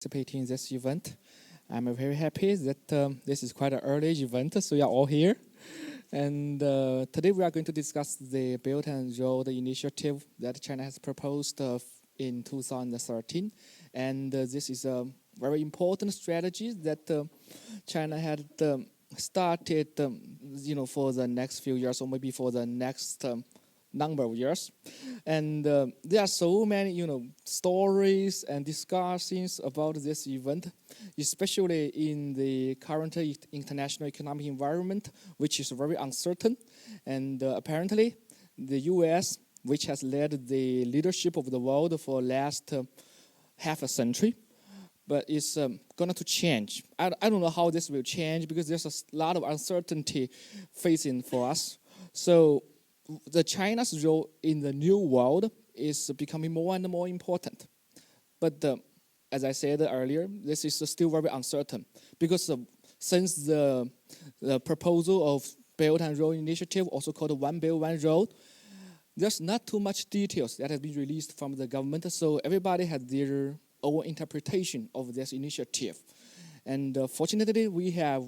participating in this event. I'm very happy that this is quite an early event, so you are all here. And today we are going to discuss the Belt and Road Initiative that China has proposed in 2013. And this is a very important strategy that China had started, for the next few years or maybe for the next number of years. And there are so many, stories and discussions about this event, especially in the current international economic environment, which is very uncertain. And apparently, the US, which has led the leadership of the world for the last half a century, but it's going to change. I don't know how this will change because there's a lot of uncertainty facing for us. So the China's role in the new world is becoming more and more important. But as I said earlier, this is still very uncertain because since the proposal of Belt and Road Initiative, also called One Belt, One Road, there's not too much details that has been released from the government, so everybody has their own interpretation of this initiative. And fortunately, we have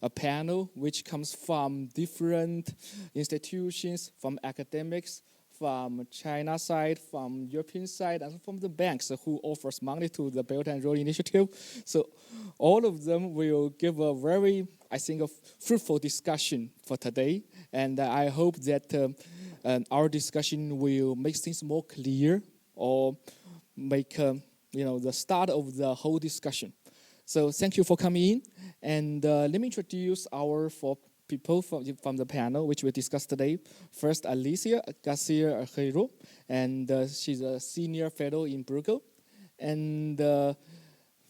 a panel which comes from different institutions, from academics, from China side, from European side, and from the banks who offers money to the Belt and Road Initiative. So all of them will give a very, a fruitful discussion for today. And I hope that our discussion will make things more clear or make the start of the whole discussion. So thank you for coming in. And let me introduce our four people from the panel, which we discussed today. First, Alicia Garcia-Herrero, and she's a senior fellow in Bruegel. And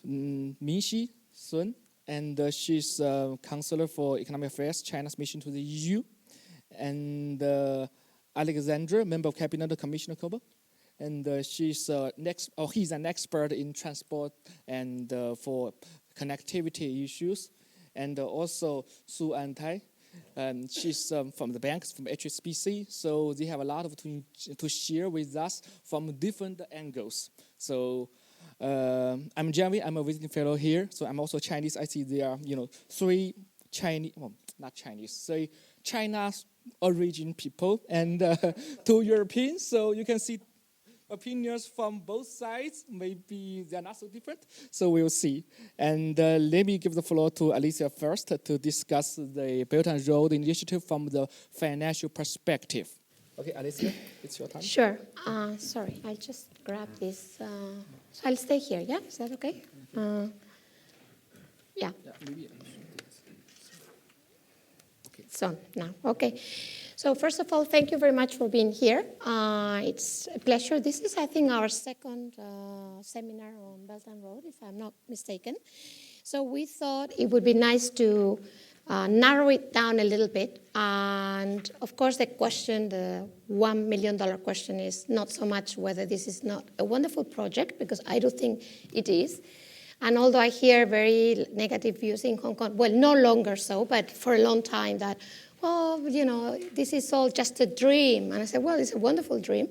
Minxi Sun, and she's a counselor for economic affairs, China's mission to the EU. And Alexandra, member of Cabinet Commissioner Koba. And he's an expert in transport and for connectivity issues. And also Su Antai, she's from the banks, from HSBC. So they have a lot to share with us from different angles. So I'm Jeremy, I'm a visiting fellow here. So I'm also Chinese. I see there are, three Chinese, well, not Chinese, three China's origin people and two Europeans. So you can see opinions from both sides. Maybe they're not so different, so we'll see. And let me give the floor to Alicia first to discuss the Belt and Road Initiative from the financial perspective. Okay, Alicia, it's your time. Sure. Sorry, I'll just grab this. So I'll stay here, yeah? Is that okay? Yeah. Maybe it's on now. Okay. So first of all, thank you very much for being here. It's a pleasure. This is, I think, our second seminar on Belt and Road, if I'm not mistaken. So we thought it would be nice to narrow it down a little bit. And of course, the $1 million question is not so much whether this is not a wonderful project, because I do think it is. And although I hear very negative views in Hong Kong, well, no longer so, but for a long time that, this is all just a dream. And I said, well, it's a wonderful dream.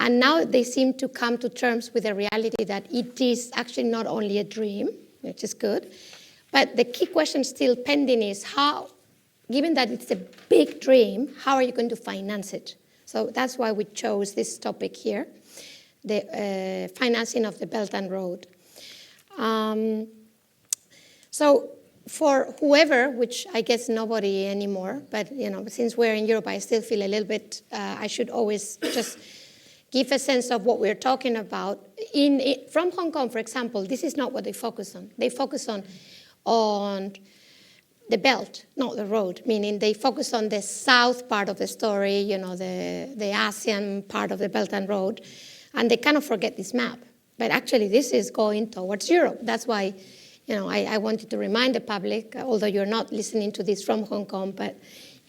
And now they seem to come to terms with the reality that it is actually not only a dream, which is good, but the key question still pending is how, given that it's a big dream, how are you going to finance it? So that's why we chose this topic here, the financing of the Belt and Road. So for whoever, which I guess nobody anymore, but since we're in Europe, I still feel a little bit, I should always just give a sense of what we're talking about. From Hong Kong, for example, this is not what they focus on. They focus on the belt, not the road, meaning they focus on the south part of the story, the ASEAN part of the Belt and Road, and they kind of forget this map. But actually, this is going towards Europe. That's why I wanted to remind the public, although you're not listening to this from Hong Kong, but,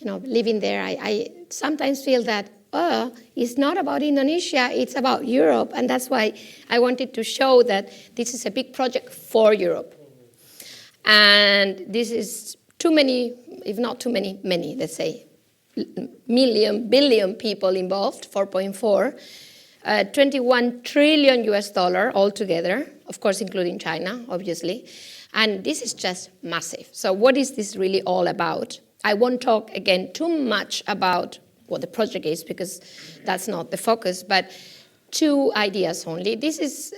living there, I sometimes feel that, it's not about Indonesia, it's about Europe. And that's why I wanted to show that this is a big project for Europe. And this is too many, if not too many, let's say, billion people involved, 4.4. 21 trillion US dollar altogether, of course, including China, obviously. And this is just massive. So what is this really all about? I won't talk, again, too much about what the project is, because that's not the focus, but two ideas only. This is,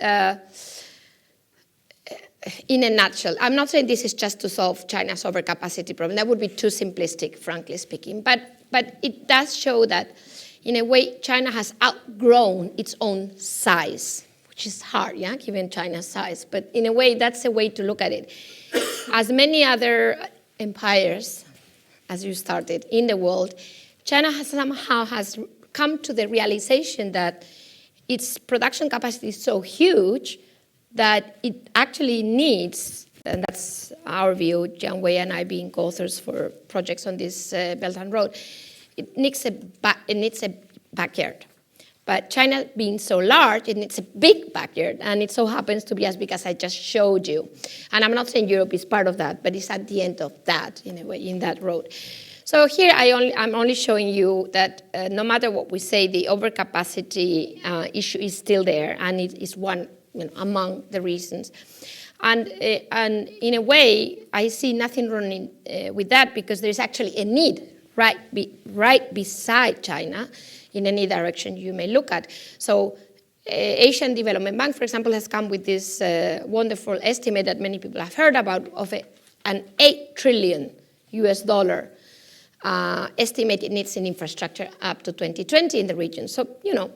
in a nutshell, I'm not saying this is just to solve China's overcapacity problem. That would be too simplistic, frankly speaking. But it does show that, in a way, China has outgrown its own size, which is hard, yeah, given China's size. But in a way, that's a way to look at it. As many other empires, as you started, in the world, China has somehow come to the realization that its production capacity is so huge that it actually needs, and that's our view, Jiang Wei and I being co-authors for projects on this Belt and Road, it needs a backyard. But China being so large, it needs a big backyard, and it so happens to be as big as I just showed you. And I'm not saying Europe is part of that, but it's at the end of that, in a way, in that road. So here I'm only showing you that no matter what we say, the overcapacity issue is still there, and it is one among the reasons. And in a way, I see nothing wrong with that, because there's actually a need right beside China in any direction you may look at. So Asian Development Bank, for example, has come with this wonderful estimate that many people have heard about of an $8 trillion US dollar estimated needs in infrastructure up to 2020 in the region. So,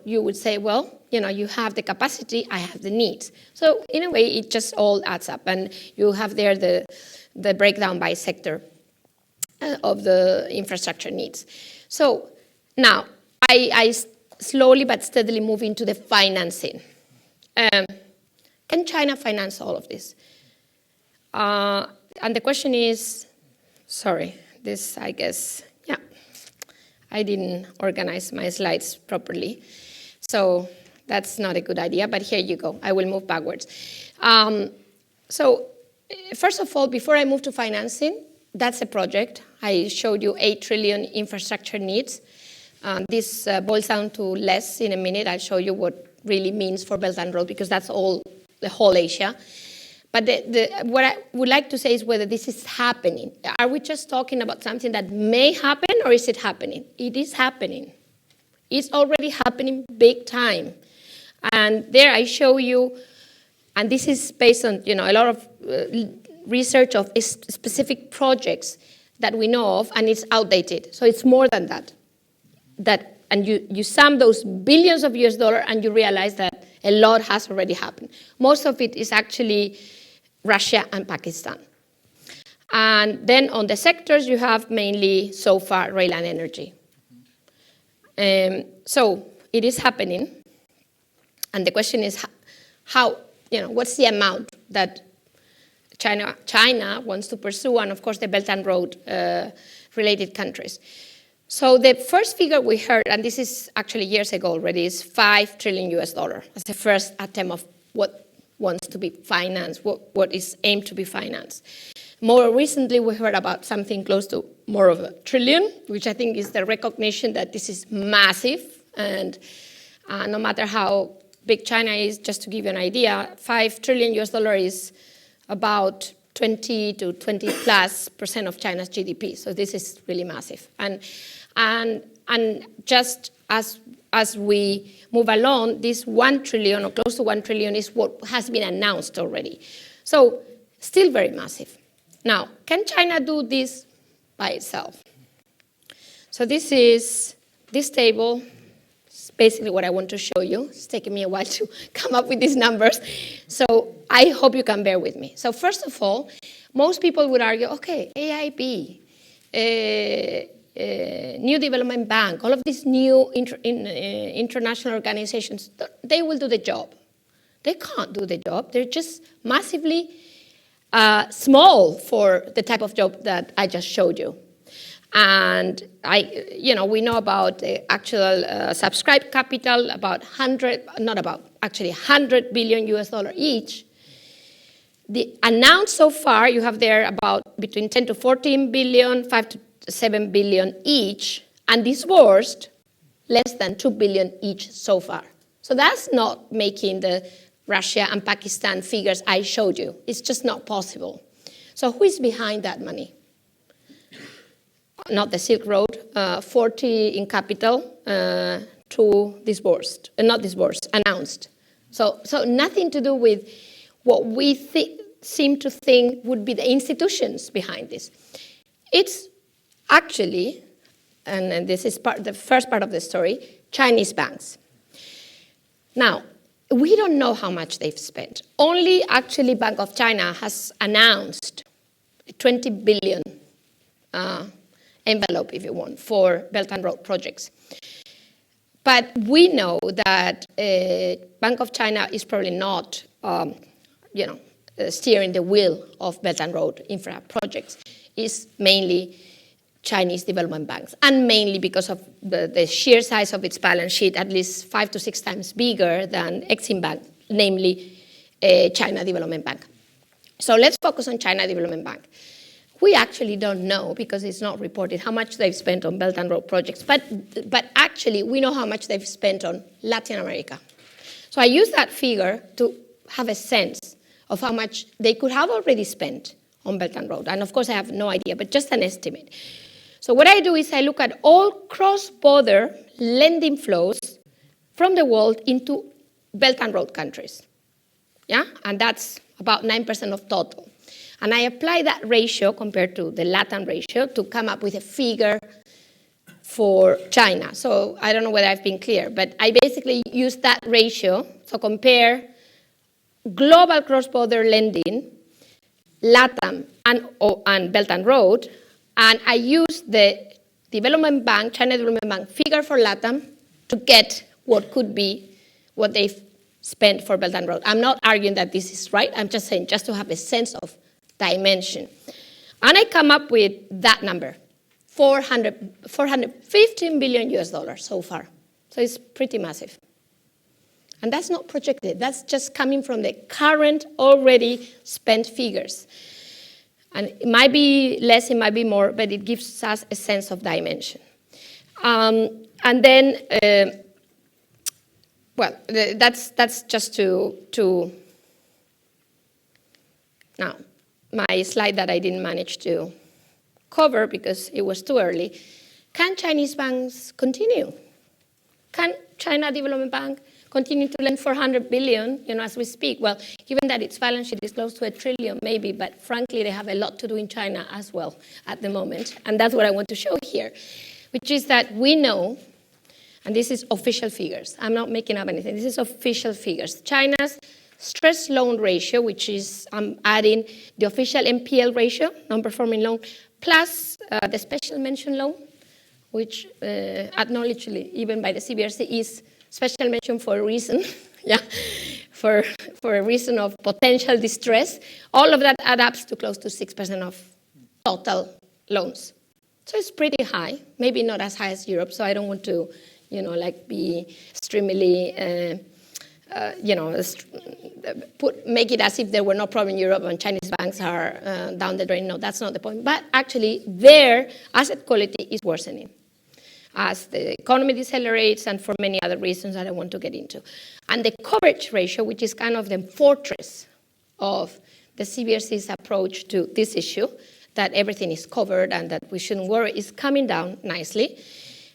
you would say, well, you have the capacity, I have the needs. So in a way, it just all adds up. And you have there the breakdown by sector of the infrastructure needs. So now, I slowly but steadily move into the financing. Can China finance all of this? And the question is, sorry, this, I guess, yeah, I didn't organize my slides properly. So that's not a good idea, but here you go. I will move backwards. So first of all, before I move to financing, that's a project. I showed you 8 trillion infrastructure needs. This boils down to less in a minute. I'll show you what really means for Belt and Road, because that's the whole Asia. But what I would like to say is whether this is happening. Are we just talking about something that may happen, or is it happening? It is happening. It's already happening big time. And there I show you, and this is based on a lot of research of specific projects that we know of, and it's outdated. So it's more than that. And you sum those billions of US dollars, and you realize that a lot has already happened. Most of it is actually Russia and Pakistan. And then on the sectors, you have mainly, so far, rail and energy. So it is happening. And the question is how, what's the amount that China wants to pursue, and of course the Belt and Road related countries. So the first figure we heard, and this is actually years ago already, is 5 trillion US dollar. That's the first attempt of what wants to be financed, what is aimed to be financed. More recently, we heard about something close to more of $1 trillion, which I think is the recognition that this is massive, and no matter how big China is, just to give you an idea, 5 trillion US dollar is about 20 to 20+% of China's GDP. So this is really massive. And just as we move along, this 1 trillion or close to 1 trillion is what has been announced already. So still very massive. Now, can China do this by itself? So this table is basically what I want to show you. It's taken me a while to come up with these numbers. So I hope you can bear with me. So first of all, most people would argue, okay, AIIB, New Development Bank, all of these new international organizations, they will do the job. They can't do the job. They're just massively small for the type of job that I just showed you. And we know about the actual subscribed capital, about 100 billion US dollar each. The announced so far, you have there about between 10 to 14 billion, 5 to 7 billion each, and disbursed less than 2 billion each so far. So that's not making the Russia and Pakistan figures I showed you. It's just not possible. So who is behind that money? Not the Silk Road, 40 in capital, 2 disbursed, not disbursed, announced. So nothing to do with what we seem to think would be the institutions behind this. It's actually, and this is the first part of the story, Chinese banks. Now, we don't know how much they've spent. Only actually Bank of China has announced a 20 billion envelope, if you want, for Belt and Road projects. But we know that Bank of China is probably not, steering the wheel of Belt and Road infra projects. It's mainly Chinese development banks, and mainly because of the sheer size of its balance sheet, at least 5 to 6 times bigger than Exim Bank, namely China Development Bank. So let's focus on China Development Bank. We actually don't know, because it's not reported, how much they've spent on Belt and Road projects, but actually we know how much they've spent on Latin America. So I use that figure to have a sense of how much they could have already spent on Belt and Road. And of course I have no idea, but just an estimate. So what I do is I look at all cross-border lending flows from the world into Belt and Road countries. Yeah, and that's about 9% of total. And I apply that ratio compared to the Latin ratio to come up with a figure for China. So I don't know whether I've been clear, but I basically use that ratio to compare global cross-border lending, LATAM and Belt and Road, and I use the Development Bank, China Development Bank figure for LATAM to get what could be what they've spent for Belt and Road. I'm not arguing that this is right. I'm just saying just to have a sense of dimension. And I come up with that number, 415 billion US dollars so far. So it's pretty massive. And that's not projected. That's just coming from the current already spent figures. And it might be less, it might be more, but it gives us a sense of dimension. And then, that's just to now, my slide that I didn't manage to cover because it was too early. Can Chinese banks continue? Can China Development Bank continue to lend 400 billion, as we speak? Well, given that its balance sheet is close to $1 trillion, maybe, but frankly, they have a lot to do in China as well at the moment. And that's what I want to show here, which is that we know, and this is official figures. I'm not making up anything. This is official figures. China's stress loan ratio, which is, I'm adding the official NPL ratio, non-performing loan, plus the special mention loan, which acknowledged even by the CBRC is special mention for a reason, for a reason of potential distress. All of that adds up to close to 6% of total loans. So it's pretty high, maybe not as high as Europe, so I don't want to, be extremely, make it as if there were no problem in Europe and Chinese banks are down the drain. No, that's not the point. But actually, their asset quality is worsening as the economy decelerates and for many other reasons that I want to get into. And the coverage ratio, which is kind of the fortress of the CBRC's approach to this issue, that everything is covered and that we shouldn't worry, is coming down nicely.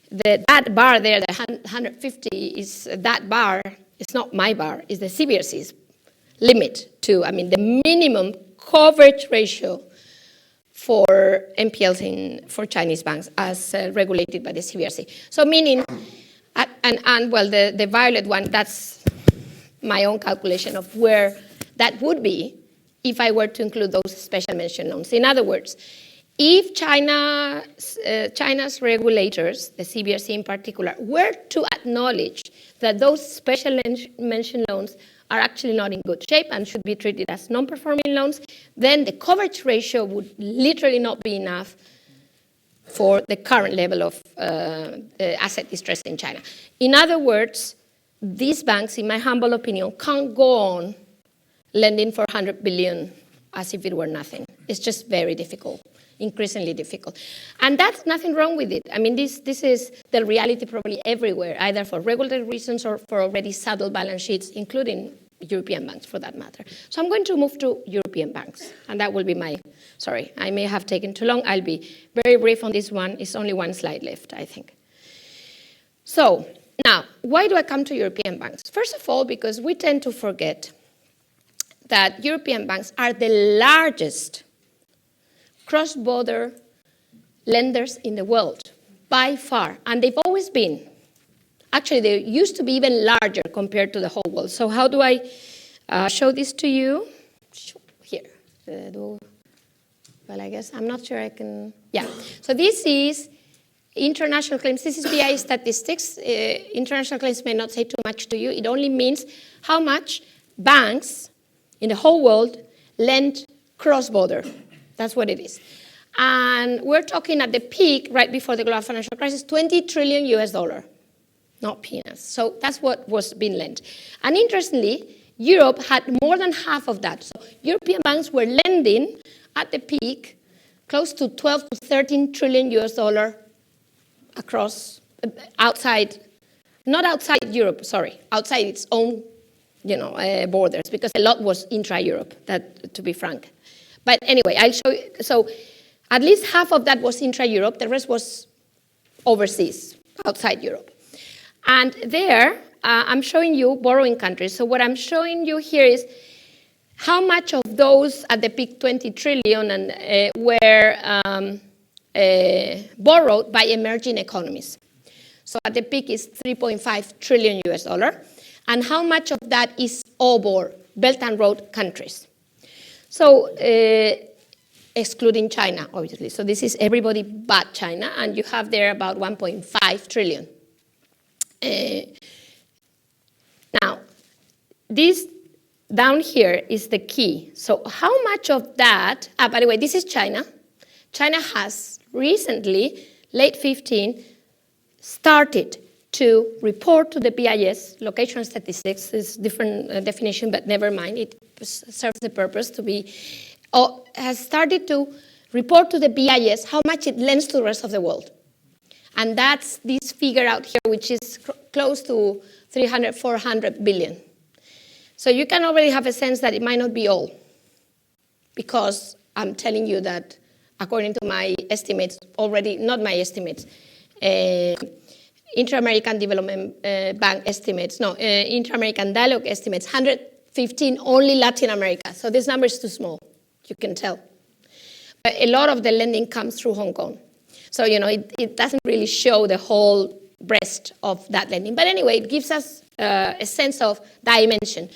That bar there, the 150, is that bar. It's not my bar. It's the CBRC's limit to, the minimum coverage ratio for NPLs for Chinese banks as regulated by the CBRC. So meaning, the violet one, that's my own calculation of where that would be if I were to include those special mention loans. In other words, if China's regulators, the CBRC in particular, were to acknowledge that those special mention loans are actually not in good shape and should be treated as non-performing loans, then the coverage ratio would literally not be enough for the current level of asset distress in China. In other words, these banks, in my humble opinion, can't go on lending for 100 billion as if it were nothing. It's just very difficult. increasingly difficult. And that's nothing wrong with it. I mean, this is the reality probably everywhere, either for regulatory reasons or for already saddled balance sheets, including European banks for that matter. So I'm going to move to European banks, and that will be sorry, I may have taken too long. I'll be very brief on this one. It's only one slide left, I think. So now, why do I come to European banks? First of all, because we tend to forget that European banks are the largest cross-border lenders in the world, by far, and they've always been. Actually, they used to be even larger compared to the whole world. So how do I show this to you? Here. Well, I guess I'm not sure I can. Yeah. So this is international claims. This is BI statistics. International claims may not say too much to you. It only means how much banks in the whole world lend cross-border. That's what it is. And we're talking at the peak, right before the global financial crisis, 20 trillion US dollar. Not peanuts. So that's what was being lent. And interestingly, Europe had more than half of that. So European banks were lending at the peak close to 12 to 13 trillion US dollar across, outside, not outside Europe, sorry, outside its own, borders, because a lot was intra-Europe, that, to be frank. But anyway, I'll show you. So at least half of that was intra-Europe. The rest was overseas, outside Europe. And there, I'm showing you borrowing countries. So what I'm showing you here is how much of those at the peak 20 trillion and were borrowed by emerging economies. So at the peak is 3.5 trillion US dollar. And how much of that is OBOR, Belt and Road countries. So excluding China, obviously. So this is everybody but China, and you have there about 1.5 trillion. Now, this down here is the key. So how much of that, by the way, this is China. China has recently, late 15, started to report to the BIS, location statistics is different definition, but never mind, it serves the purpose to be, has started to report to the BIS how much it lends to the rest of the world. And that's this figure out here, which is close to 300, 400 billion. So you can already have a sense that it might not be all, because I'm telling you that according to my estimates, already, not my estimates, Inter-American Development Bank estimates, Inter-American Dialogue estimates, 115 only Latin America. So this number is too small, you can tell. But a lot of the lending comes through Hong Kong. So, it doesn't really show the whole breadth of that lending. But anyway, it gives us a sense of dimension.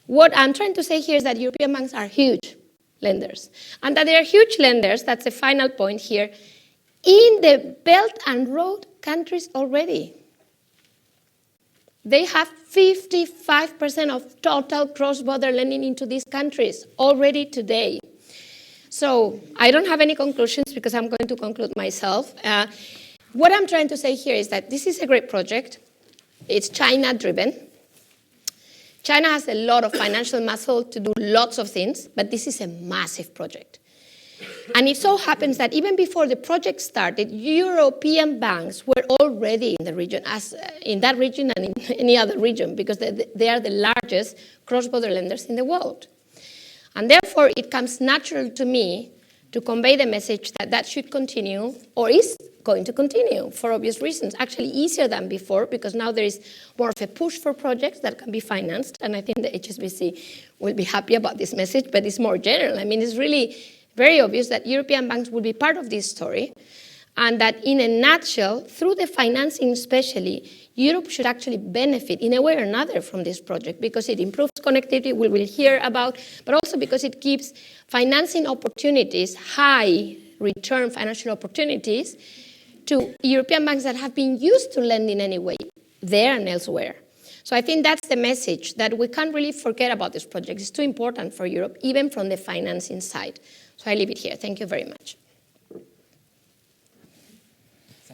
What I'm trying to say here is that European banks are huge lenders. And that they are huge lenders, that's the final point here, in the Belt and Road countries already. They have 55% of total cross-border lending into these countries already today. So I don't have any conclusions because I'm going to conclude myself. What I'm trying to say here is that this is a great project. It's China-driven. China has a lot of financial muscle to do lots of things, but this is a massive project. And it so happens that even before the project started, European banks were already in the region, in that region and in any other region, because they are the largest cross-border lenders in the world. And therefore, it comes natural to me to convey the message that that should continue, or is going to continue, for obvious reasons. Actually easier than before, because now there is more of a push for projects that can be financed, and I think the HSBC will be happy about this message, but it's more general. I mean, it's really very obvious that European banks will be part of this story, and that in a nutshell, through the financing especially, Europe should actually benefit in a way or another from this project, because it improves connectivity, we will hear about, but also because it gives financing opportunities, high return financial opportunities, to European banks that have been used to lending anyway, there and elsewhere. So I think that's the message, that we can't really forget about this project. It's too important for Europe, even from the financing side. So I leave it here. Thank you very much.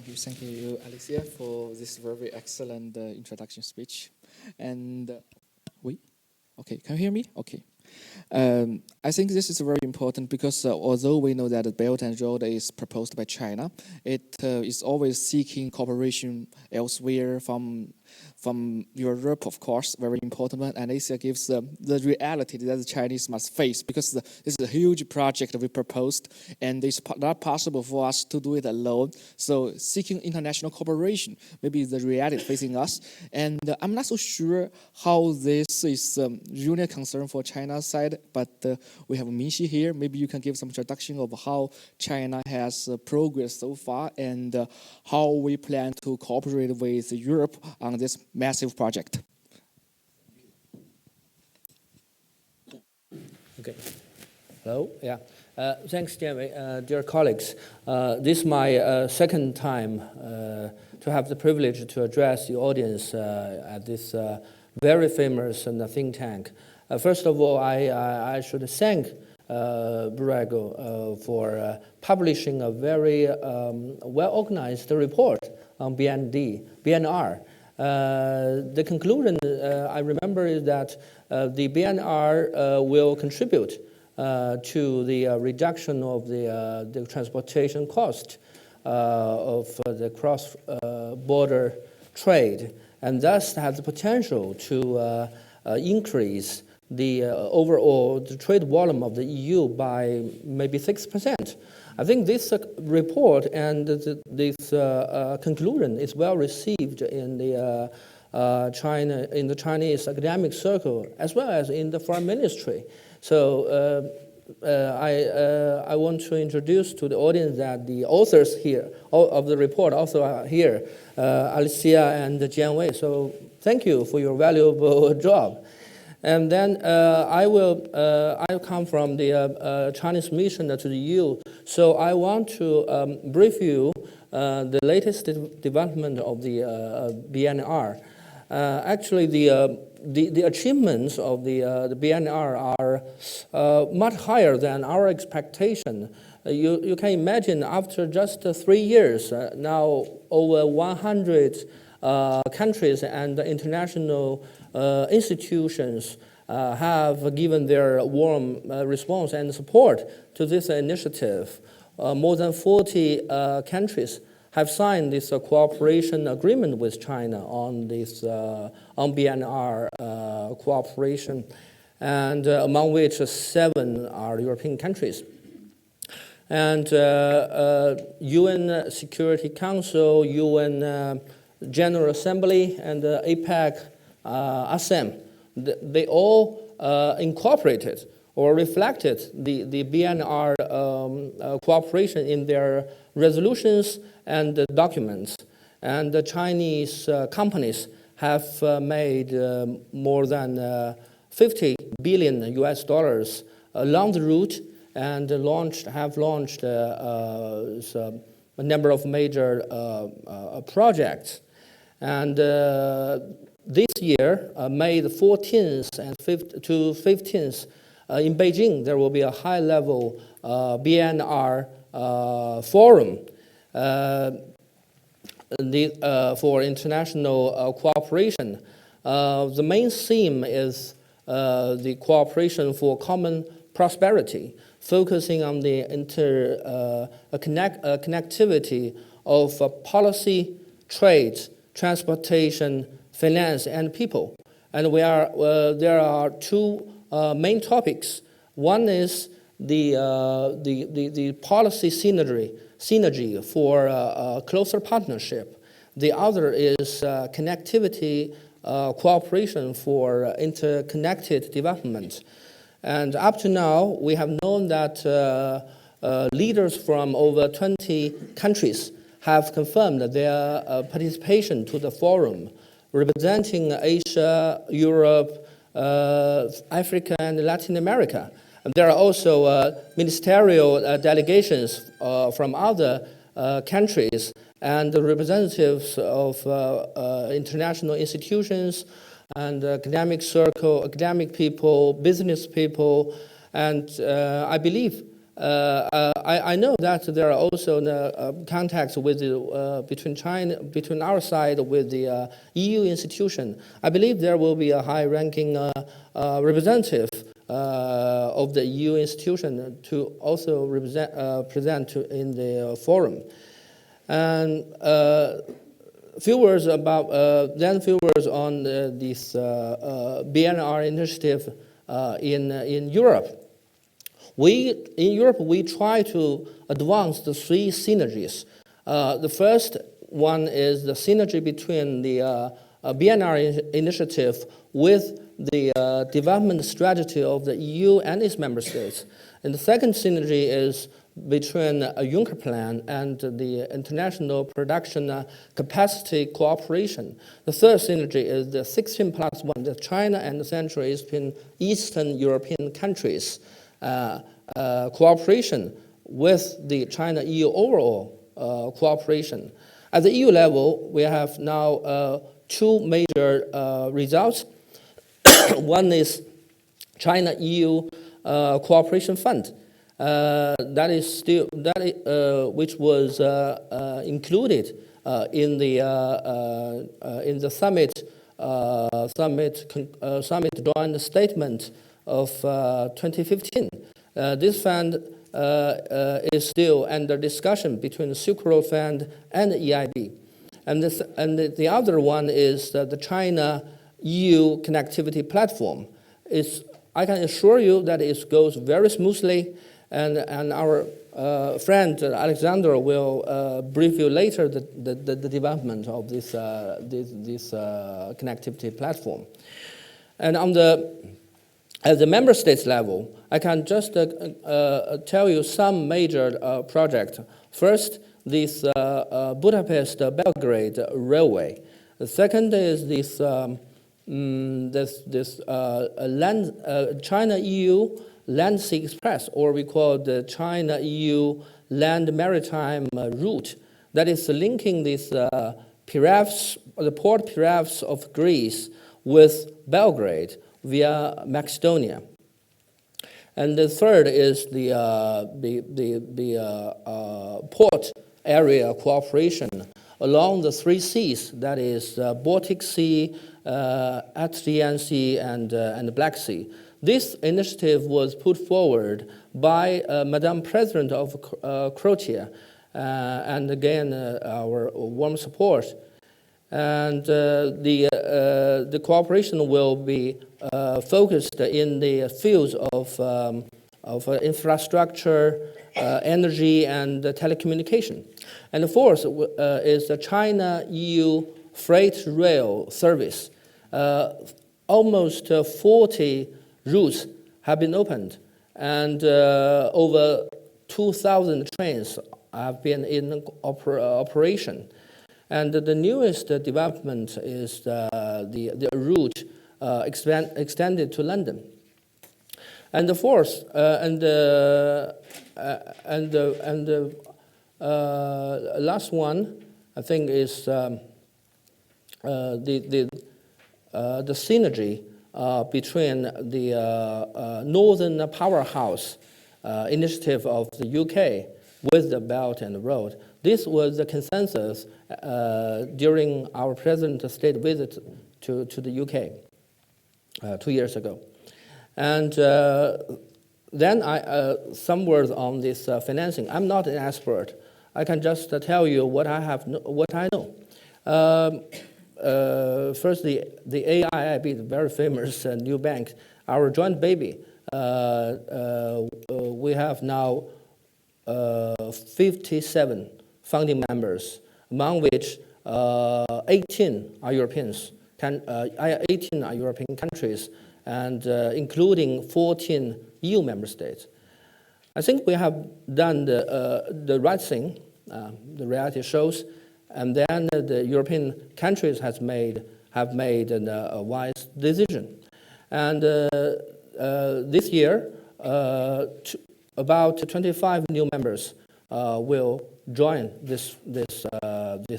Thank you, Alicia, for this very excellent introduction speech. And okay, can you hear me? Okay. I think this is very important because although we know that the Belt and Road is proposed by China, it is always seeking cooperation elsewhere from Europe, of course, very important one. And Asia gives the reality that the Chinese must face because this is a huge project we proposed, and it's not possible for us to do it alone. So seeking international cooperation maybe is the reality facing us. And I'm not so sure how this is really a concern for China's side, but we have Minxi here. Maybe you can give some introduction of how China has progressed so far and how we plan to cooperate with Europe on this massive project. Okay. Hello. Yeah. Thanks, Jeremy. Dear colleagues, this is my second time to have the privilege to address the audience at this very famous think tank. First of all, I should thank Bruegel for publishing a very well-organized report on BNR. The conclusion I remember is that the BNR will contribute to the reduction of the transportation cost of the cross-border trade, and thus has the potential to increase the overall trade volume of the EU by maybe 6%. I think this report and this conclusion is well received in the Chinese academic circle as well as in the foreign ministry. So I want to introduce to the audience that the authors here of the report also are here, Alicia and Jian Wei. So thank you for your valuable job. And then I come from the Chinese mission to the EU, so I want to brief you the latest development of the BNR. Actually, the achievements of the BNR are much higher than our expectation. You can imagine after just 3 years, now over 100 countries and international institutions have given their warm response and support to this initiative. More than 40 countries have signed this cooperation agreement with China on this on BNR cooperation, and among which 7 are European countries. And UN Security Council, UN General Assembly, and APEC, ASEM, they all incorporated or reflected the BNR cooperation in their resolutions and documents. And the Chinese companies have made more than 50 billion US dollars along the route and have launched a number of major projects. And this year, May the 14th and to 15th, in Beijing, there will be a high-level BNR forum for international cooperation. The main theme is the cooperation for common prosperity, focusing on the connectivity of policy, trade, transportation, finance, and people. And there are 2 main topics. One is the policy synergy for closer partnership. The other is connectivity cooperation for interconnected development. And up to now, we have known that leaders from over 20 countries have confirmed their participation to the forum, representing Asia, Europe, Africa, and Latin America. And there are also ministerial delegations from other countries and the representatives of international institutions and academic circle, academic people, business people, and I believe I know that there are also contacts with between our side with the EU institution. I believe there will be a high-ranking representative of the EU institution to also present in the forum. And few words about few words on this BNR initiative in Europe. In Europe, we try to advance the three synergies. The first one is the synergy between the BNR initiative with the development strategy of the EU and its member states. And the second synergy is between a Juncker plan and the international production capacity cooperation. The third synergy is the 16+1, the China and the Central Eastern European countries cooperation with the China-EU overall cooperation. At the EU level, we have now two major results. One is China-EU Cooperation Fund, which was included in the summit joint statement of 2015. This fund is still under discussion between the Silk Road Fund and the AIIB. And the other one is the China-EU connectivity platform. I can assure you that it goes very smoothly, and our friend Alexander will brief you later the development of this connectivity platform. And at the member states level, I can just tell you some major projects. First, this Budapest-Belgrade railway. The second is this China-EU Land Sea Express, or we call the China-EU Land Maritime route, that is linking these the port pirates of Greece with Belgrade via Macedonia. And the third is the port area cooperation along the three seas, that is Baltic Sea, Adriatic Sea, and the Black Sea. This initiative was put forward by Madam President of Croatia, and again, our warm support. And the cooperation will be focused in the fields of infrastructure, energy, and telecommunication. And the fourth is the China-EU freight rail service. Almost 40 routes have been opened, and over 2,000 trains have been in operation. And the newest development is the route extended to London. And the fourth and the last one, I think, is the synergy between the Northern Powerhouse initiative of the UK with the Belt and Road. This was the consensus during our President's state visit to the UK 2 years ago. And then some words on this financing. I'm not an expert. I can just tell you what I know. First, the AIIB, the very famous new bank, our joint baby. We have now 57 founding members, among which 18 are Europeans, 18 are European countries, and including 14 EU member states. I think we have done the right thing, the reality shows, and then the European countries have made a wise decision. And this year, about 25 new members will join this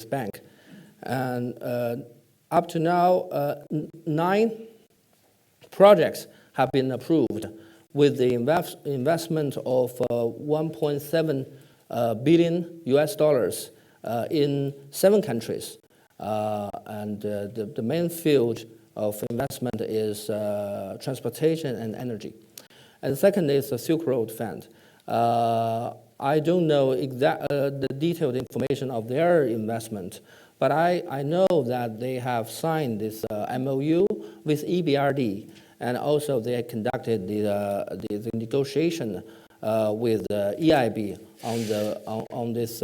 bank, and up to now, 9 projects have been approved with the investment of 1.7 billion US dollars in 7 countries, and the main field of investment is transportation and energy. And the second is the Silk Road Fund. I don't know the detailed information of their investment, but I know that they have signed this MOU with EBRD, and also they conducted the negotiation with AIIB on this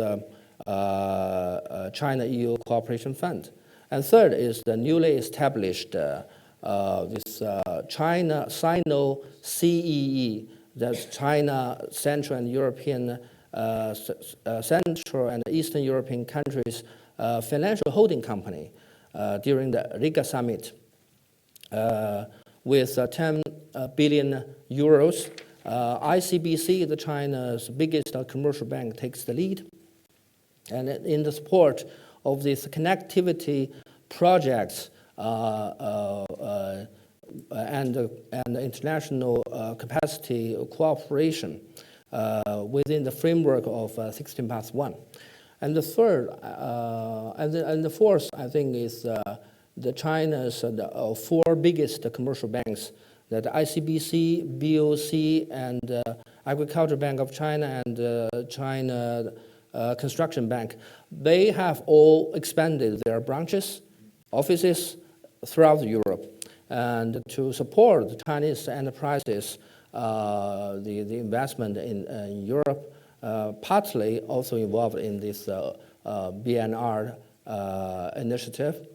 China-EU Cooperation Fund. And third is the newly established this China-Sino-CEE, that's China, Central and European, Central and Eastern European countries financial holding company during the Riga summit with 10 billion euros. ICBC, the China's biggest commercial bank, takes the lead. And in the support of these connectivity projects and international capacity cooperation within the framework of 16+1. And the third, and the fourth, I think, is the China's four biggest commercial banks, that ICBC, BOC, and Agricultural Bank of China, and China Construction Bank. They have all expanded their branches, offices throughout Europe, and to support the Chinese enterprises, the investment in Europe, partly also involved in this BNR initiative.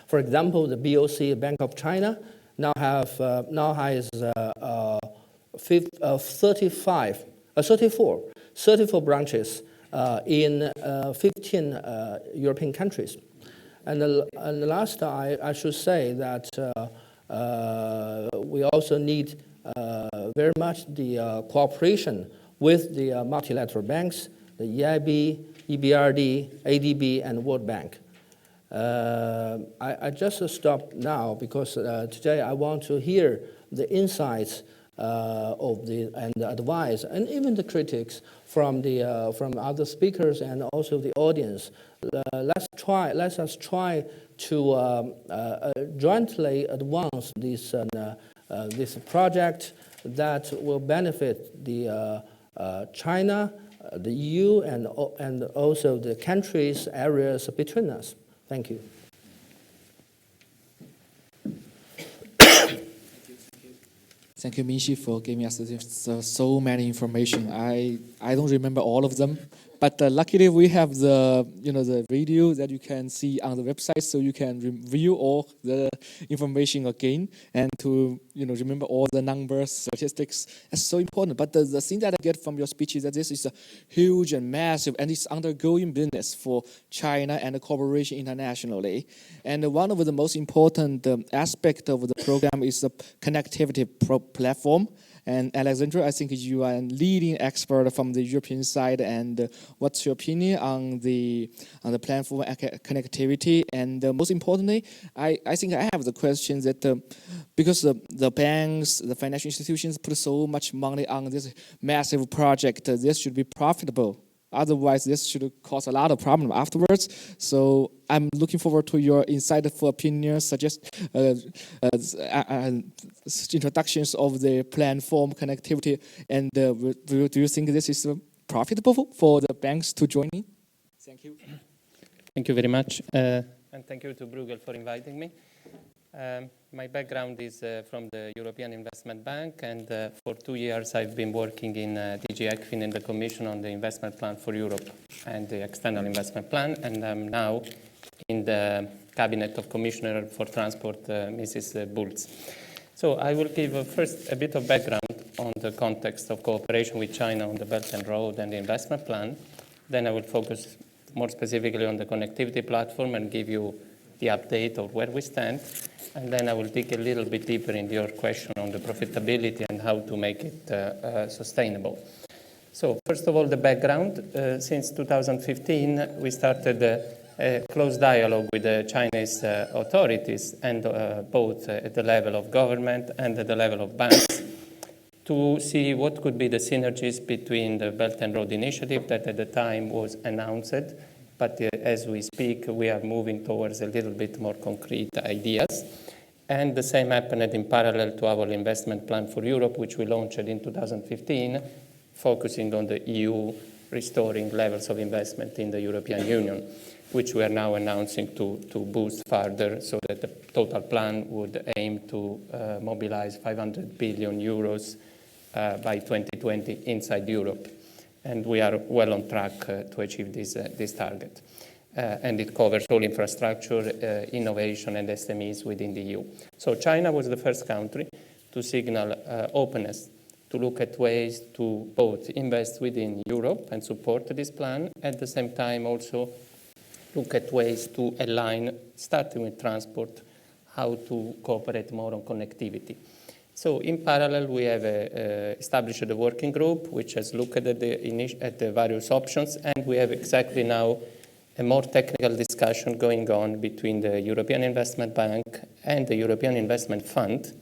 For example, the BOC, Bank of China, now has 34 branches in 15 European countries. And the last, I should say that we also need very much the cooperation with the multilateral banks, the AIIB, EBRD, ADB, and World Bank. I just stop now because today I want to hear the insights and the advice, and even the critics from other speakers and also the audience. Let us try to jointly advance this project that will benefit the China, the EU, and also the countries, areas between us. Thank you. Thank you, Minxi, for giving us so many information. I don't remember all of them, but luckily we have the the video that you can see on the website, so you can review all the information again and to remember all the numbers, statistics. That's so important. But the thing that I get from your speech is that this is a huge and massive, and it's undergoing business for China and the cooperation internationally. And one of the most important aspects of the program is the connectivity platform. And Alexandra, I think you are a leading expert from the European side. And what's your opinion on the platform connectivity? And most importantly, I think I have the question that because the banks, the financial institutions put so much money on this massive project, this should be profitable. Otherwise, this should cause a lot of problems afterwards. So I'm looking forward to your insightful opinions, introductions of the platform connectivity. And do you think this is profitable for the banks to join in? Thank you. Thank you very much. And thank you to Bruegel for inviting me. My background is from the European Investment Bank, and for 2 years I've been working in DG ECFIN in the Commission on the Investment Plan for Europe and the External Investment Plan, and I'm now in the Cabinet of Commissioner for Transport, Mrs. Bulc. So I will give first a bit of background on the context of cooperation with China on the Belt and Road and the Investment Plan. Then I will focus more specifically on the connectivity platform and give you the update of where we stand. And then I will dig a little bit deeper into your question on the profitability and how to make it sustainable. So first of all, the background. Since 2015, we started a close dialogue with the Chinese authorities, and both at the level of government and at the level of banks, to see what could be the synergies between the Belt and Road Initiative that at the time was announced. But as we speak, we are moving towards a little bit more concrete ideas. And the same happened in parallel to our investment plan for Europe, which we launched in 2015, focusing on the EU restoring levels of investment in the European Union, which we are now announcing to boost further, so that the total plan would aim to mobilize 500 billion euros by 2020 inside Europe. And we are well on track to achieve this target. And it covers all infrastructure, innovation, and SMEs within the EU. So China was the first country to signal openness to look at ways to both invest within Europe and support this plan, at the same time also look at ways to align, starting with transport, how to cooperate more on connectivity. So in parallel, we have established a working group which has looked at the various options, and we have exactly now a more technical discussion going on between the European Investment Bank and the European Investment Fund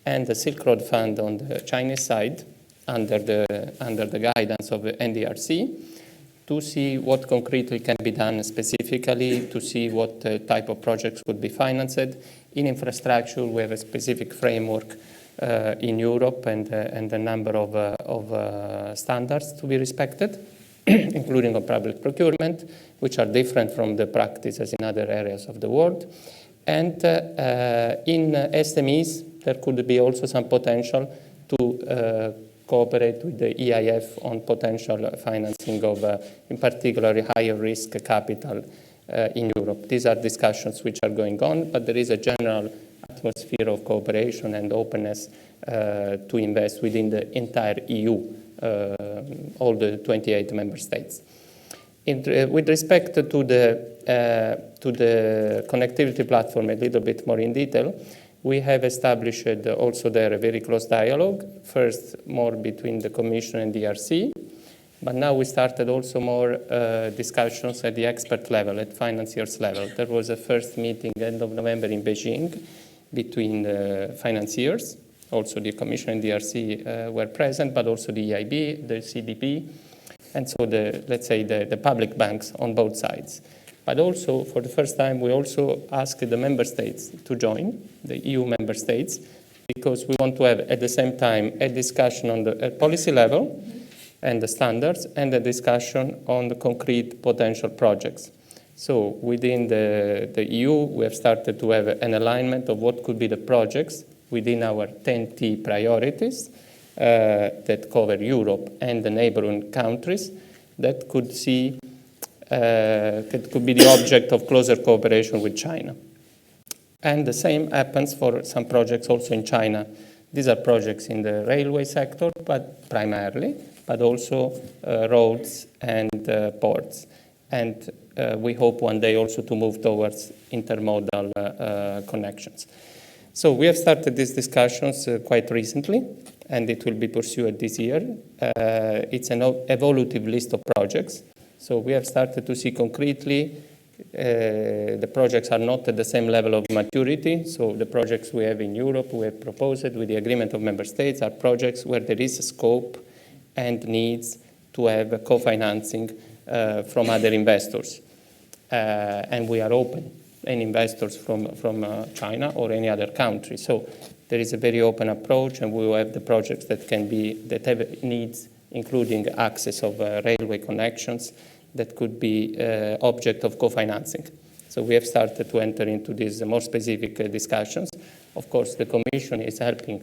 and the Silk Road Fund on the Chinese side under the guidance of the NDRC to see what concretely can be done specifically, to see what type of projects could be financed. In infrastructure, we have a specific framework in Europe and a number of standards to be respected, including on public procurement, which are different from the practices in other areas of the world. And in SMEs, there could be also some potential to cooperate with the EIF on potential financing of, in particular, higher risk capital in Europe. These are discussions which are going on, but there is a general atmosphere of cooperation and openness to invest within the entire EU, all the 28 member states. With respect to the connectivity platform, a little bit more in detail, we have established also there a very close dialogue, first more between the Commission and DRC, but now we started also more discussions at the expert level, at financiers level. There was a first meeting end of November in Beijing between the financiers, also the Commission and DRC were present, but also the AIIB, the CDP, and so the public banks on both sides. But also, for the first time, we also asked the member states to join, the EU member states, because we want to have, at the same time, a discussion on the policy level and the standards, and a discussion on the concrete potential projects. So within the EU, we have started to have an alignment of what could be the projects within our 10T priorities that cover Europe and the neighboring countries that could see that could be the object of closer cooperation with China. And the same happens for some projects also in China. These are projects in the railway sector, but primarily, but also roads and ports. And we hope one day also to move towards intermodal connections. So we have started these discussions quite recently, and it will be pursued this year. It's an evolutive list of projects. So we have started to see concretely the projects are not at the same level of maturity. So the projects we have in Europe, we have proposed with the agreement of member states, are projects where there is a scope and needs to have co-financing from other investors. And we are open, any investors from China or any other country. So there is a very open approach, and we will have the projects that have needs, including access of railway connections that could be object of co-financing. So we have started to enter into these more specific discussions. Of course, the Commission is helping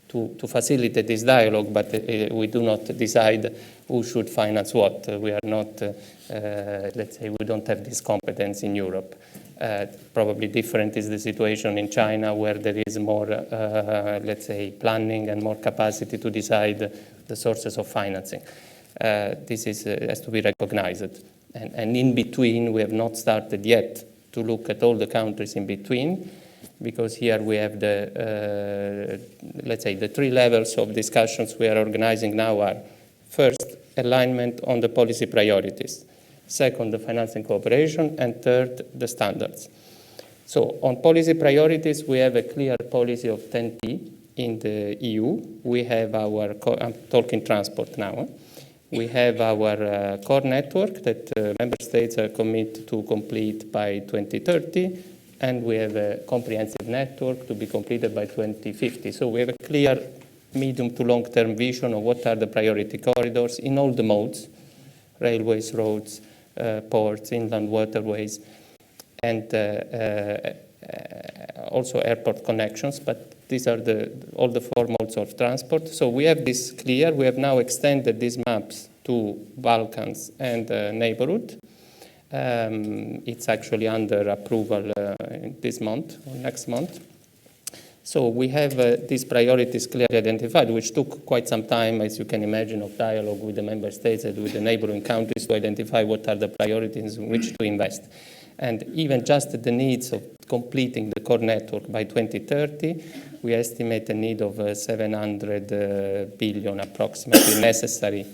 to facilitate this dialogue, but we do not decide who should finance what. We are not, let's say, we don't have this competence in Europe. Probably different is the situation in China, where there is more, let's say, planning and more capacity to decide the sources of financing. This has to be recognized. And in between, we have not started yet to look at all the countries in between, because here we have let's say, the three levels of discussions we are organizing now are, first, alignment on the policy priorities. Second, the financing cooperation, and third, the standards. So on policy priorities, we have a clear policy of 10T in the EU. We have our, I'm talking transport now. We have our core network that member states are committed to complete by 2030, and we have a comprehensive network to be completed by 2050. So we have a clear medium to long-term vision of what are the priority corridors in all the modes, railways, roads, ports, inland waterways, and also airport connections, but these are all the four modes of transport. So we have this clear. We have now extended these maps to Balkans and neighborhood. It's actually under approval this month or next month. So we have these priorities clearly identified, which took quite some time, as you can imagine, of dialogue with the member states and with the neighboring countries to identify what are the priorities in which to invest. And even just the needs of completing the core network by 2030, we estimate a need of 700 billion approximately necessary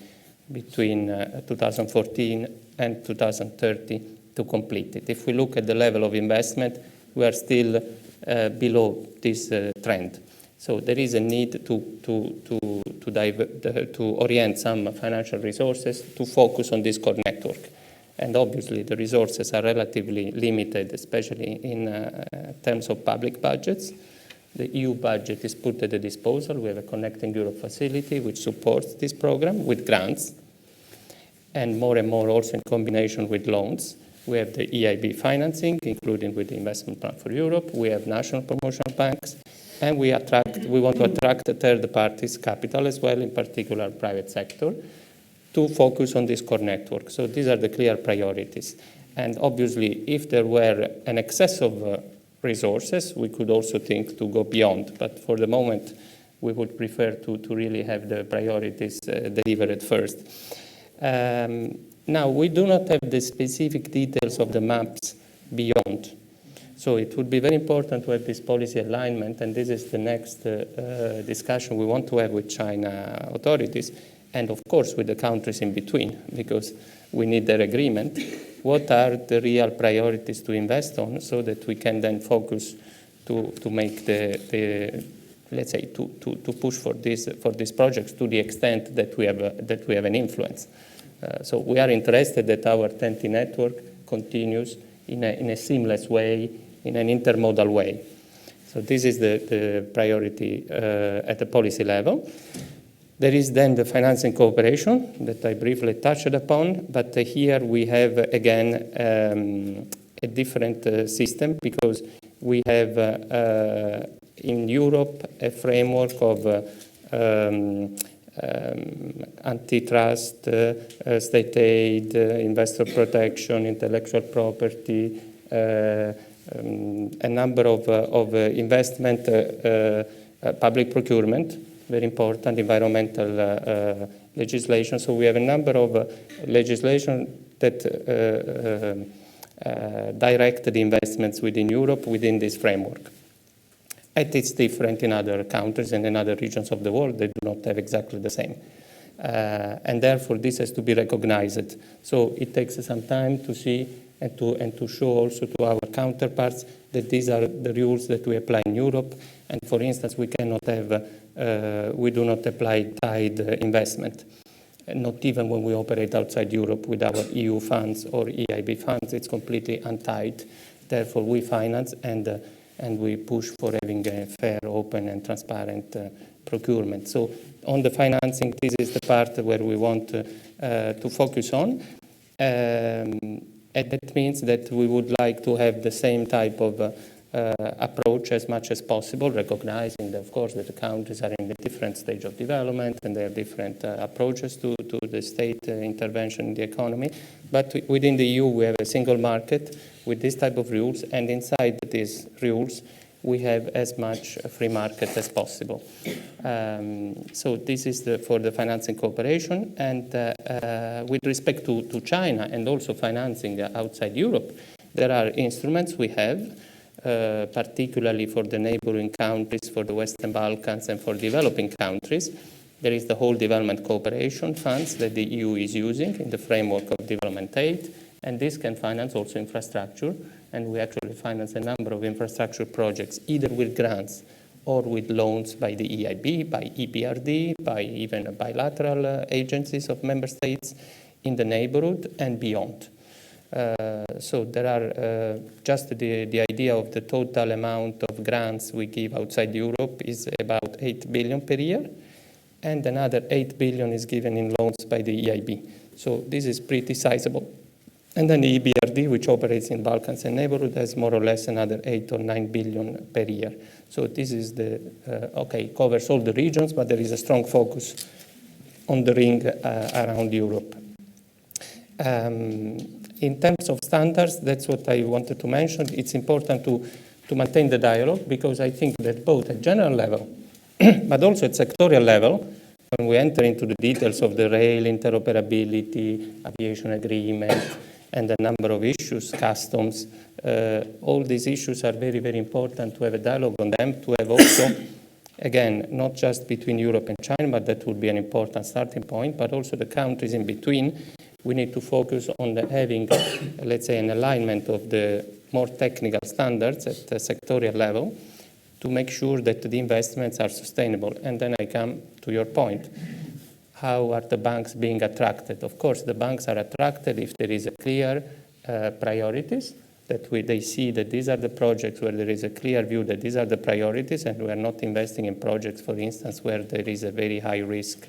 between 2014 and 2030 to complete it. If we look at the level of investment, we are still below this trend. So there is a need to orient some financial resources to focus on this core network. And obviously, the resources are relatively limited, especially in terms of public budgets. The EU budget is put at the disposal. We have a Connecting Europe facility which supports this program with grants, and more also in combination with loans. We have the AIIB financing, including with the Investment Plan for Europe. We have national promotional banks, and we want to attract third parties' capital as well, in particular private sector, to focus on this core network. So these are the clear priorities. And obviously, if there were an excess of resources, we could also think to go beyond. But for the moment, we would prefer to really have the priorities delivered first. Now, we do not have the specific details of the maps beyond. So it would be very important to have this policy alignment, and this is the next discussion we want to have with China authorities, and of course with the countries in between, because we need their agreement. What are the real priorities to invest on, so that we can then focus to make let's say, to push for these projects to the extent that we have an influence. So we are interested that our TEN-T network continues in a seamless way, in an intermodal way. So this is the priority at the policy level. There is then the financing cooperation that I briefly touched upon, but here we have, again, a different system, because we have in Europe a framework of antitrust, state aid, investor protection, intellectual property, a number of investment, public procurement, very important, environmental legislation. So we have a number of legislation that direct the investments within Europe within this framework. And it's different in other countries and in other regions of the world. They do not have exactly the same. And therefore, this has to be recognized. So it takes some time to see and to show also to our counterparts that these are the rules that we apply in Europe. And for instance, we cannot have, we do not apply tied investment. Not even when we operate outside Europe with our EU funds or AIIB funds, it's completely untied. Therefore, we finance and we push for having a fair, open, and transparent procurement. So on the financing, this is the part where we want to focus on. And that means that we would like to have the same type of approach as much as possible, recognizing, of course, that the countries are in a different stage of development and there are different approaches to the state intervention in the economy. But within the EU, we have a single market with this type of rules, and inside these rules, we have as much free market as possible. So this is for the financing cooperation. And with respect to China and also financing outside Europe, there are instruments we have, particularly for the neighboring countries, for the Western Balkans, and for developing countries. There is the whole development cooperation funds that the EU is using in the framework of development aid, and this can finance also infrastructure, and we actually finance a number of infrastructure projects, either with grants or with loans by the AIIB, by EBRD, by even bilateral agencies of member states in the neighborhood and beyond. So there are just the idea of the total amount of grants we give outside Europe is about 8 billion per year, and another 8 billion is given in loans by the EIB. So this is pretty sizable. And then the EBRD, which operates in Balkans and neighborhood, has more or less another 8 or 9 billion per year. So this is covers all the regions, but there is a strong focus on the ring around Europe. In terms of standards, that's what I wanted to mention. It's important to maintain the dialogue, because I think that both at general level, but also at sectorial level, when we enter into the details of the rail interoperability, aviation agreement, and a number of issues, customs, all these issues are very, very important to have a dialogue on them, to have also, again, not just between Europe and China, but that would be an important starting point, but also the countries in between. We need to focus on having, let's say, an alignment of the more technical standards at the sectorial level to make sure that the investments are sustainable. And then I come to your point. How are the banks being attracted? Of course, the banks are attracted if there is a clear priorities, that they see that these are the projects where there is a clear view that these are the priorities, and we are not investing in projects, for instance, where there is a very high risk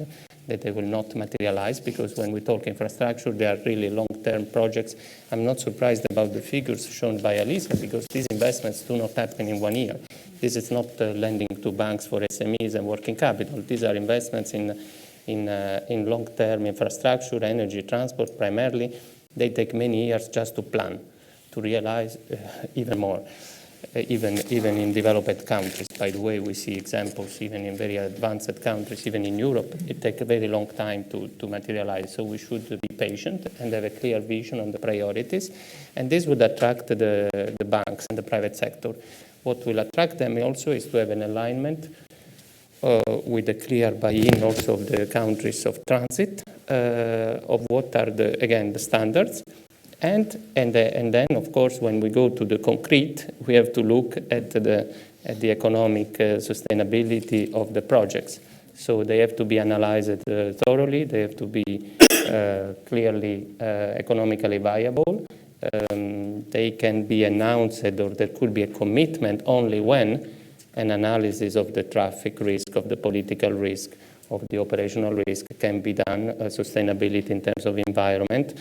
that they will not materialize, because when we talk infrastructure, they are really long-term projects. I'm not surprised about the figures shown by Alisa, because these investments do not happen in 1 year. This is not lending to banks for SMEs and working capital. These are investments in long-term infrastructure, energy, transport primarily. They take many years just to plan, to realize even more, even in developed countries. By the way, we see examples even in very advanced countries, even in Europe. It takes a very long time to materialize. So we should be patient and have a clear vision on the priorities. And this would attract the banks and the private sector. What will attract them also is to have an alignment with a clear buy-in also of the countries of transit, of what are the standards. And then, of course, when we go to the concrete, we have to look at the economic sustainability of the projects. So they have to be analyzed thoroughly. They have to be clearly economically viable. They can be announced, or there could be a commitment only when an analysis of the traffic risk, of the political risk, of the operational risk can be done, sustainability in terms of environment,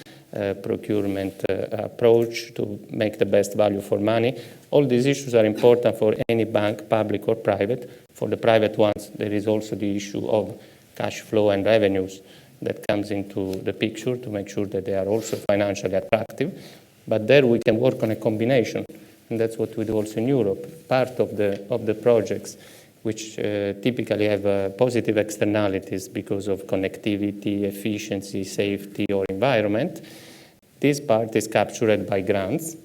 procurement approach to make the best value for money. All these issues are important for any bank, public or private. For the private ones, there is also the issue of cash flow and revenues that comes into the picture to make sure that they are also financially attractive. But there we can work on a combination, and that's what we do also in Europe. Part of the projects which typically have positive externalities because of connectivity, efficiency, safety, or environment. This part is captured by grants,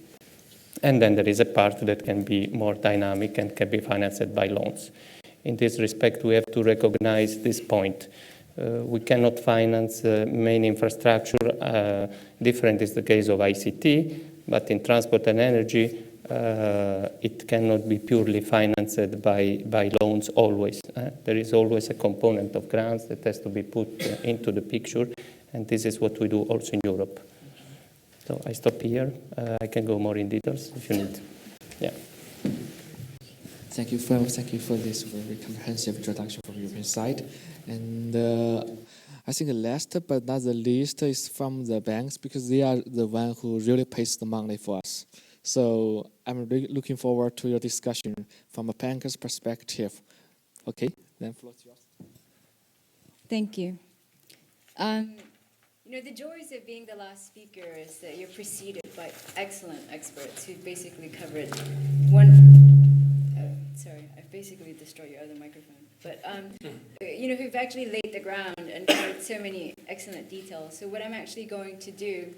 and then there is a part that can be more dynamic and can be financed by loans. In this respect, we have to recognize this point. We cannot finance main infrastructure. Different is the case of ICT, but in transport and energy, it cannot be purely financed by loans always. There is always a component of grants that has to be put into the picture, and this is what we do also in Europe. So I stop here. I can go more in details if you need. Yeah. Thank you for this very comprehensive introduction from your side. And I think last but not the least is from the banks, because they are the one who really pays the money for us. So I'm really looking forward to your discussion from a banker's perspective. Okay, then floor is yours. Thank you. The joys of being the last speaker is that you're preceded by excellent experts who basically covered sorry, I've basically destroyed your other microphone. But, who've actually laid the ground and covered so many excellent details. So what I'm actually going to do,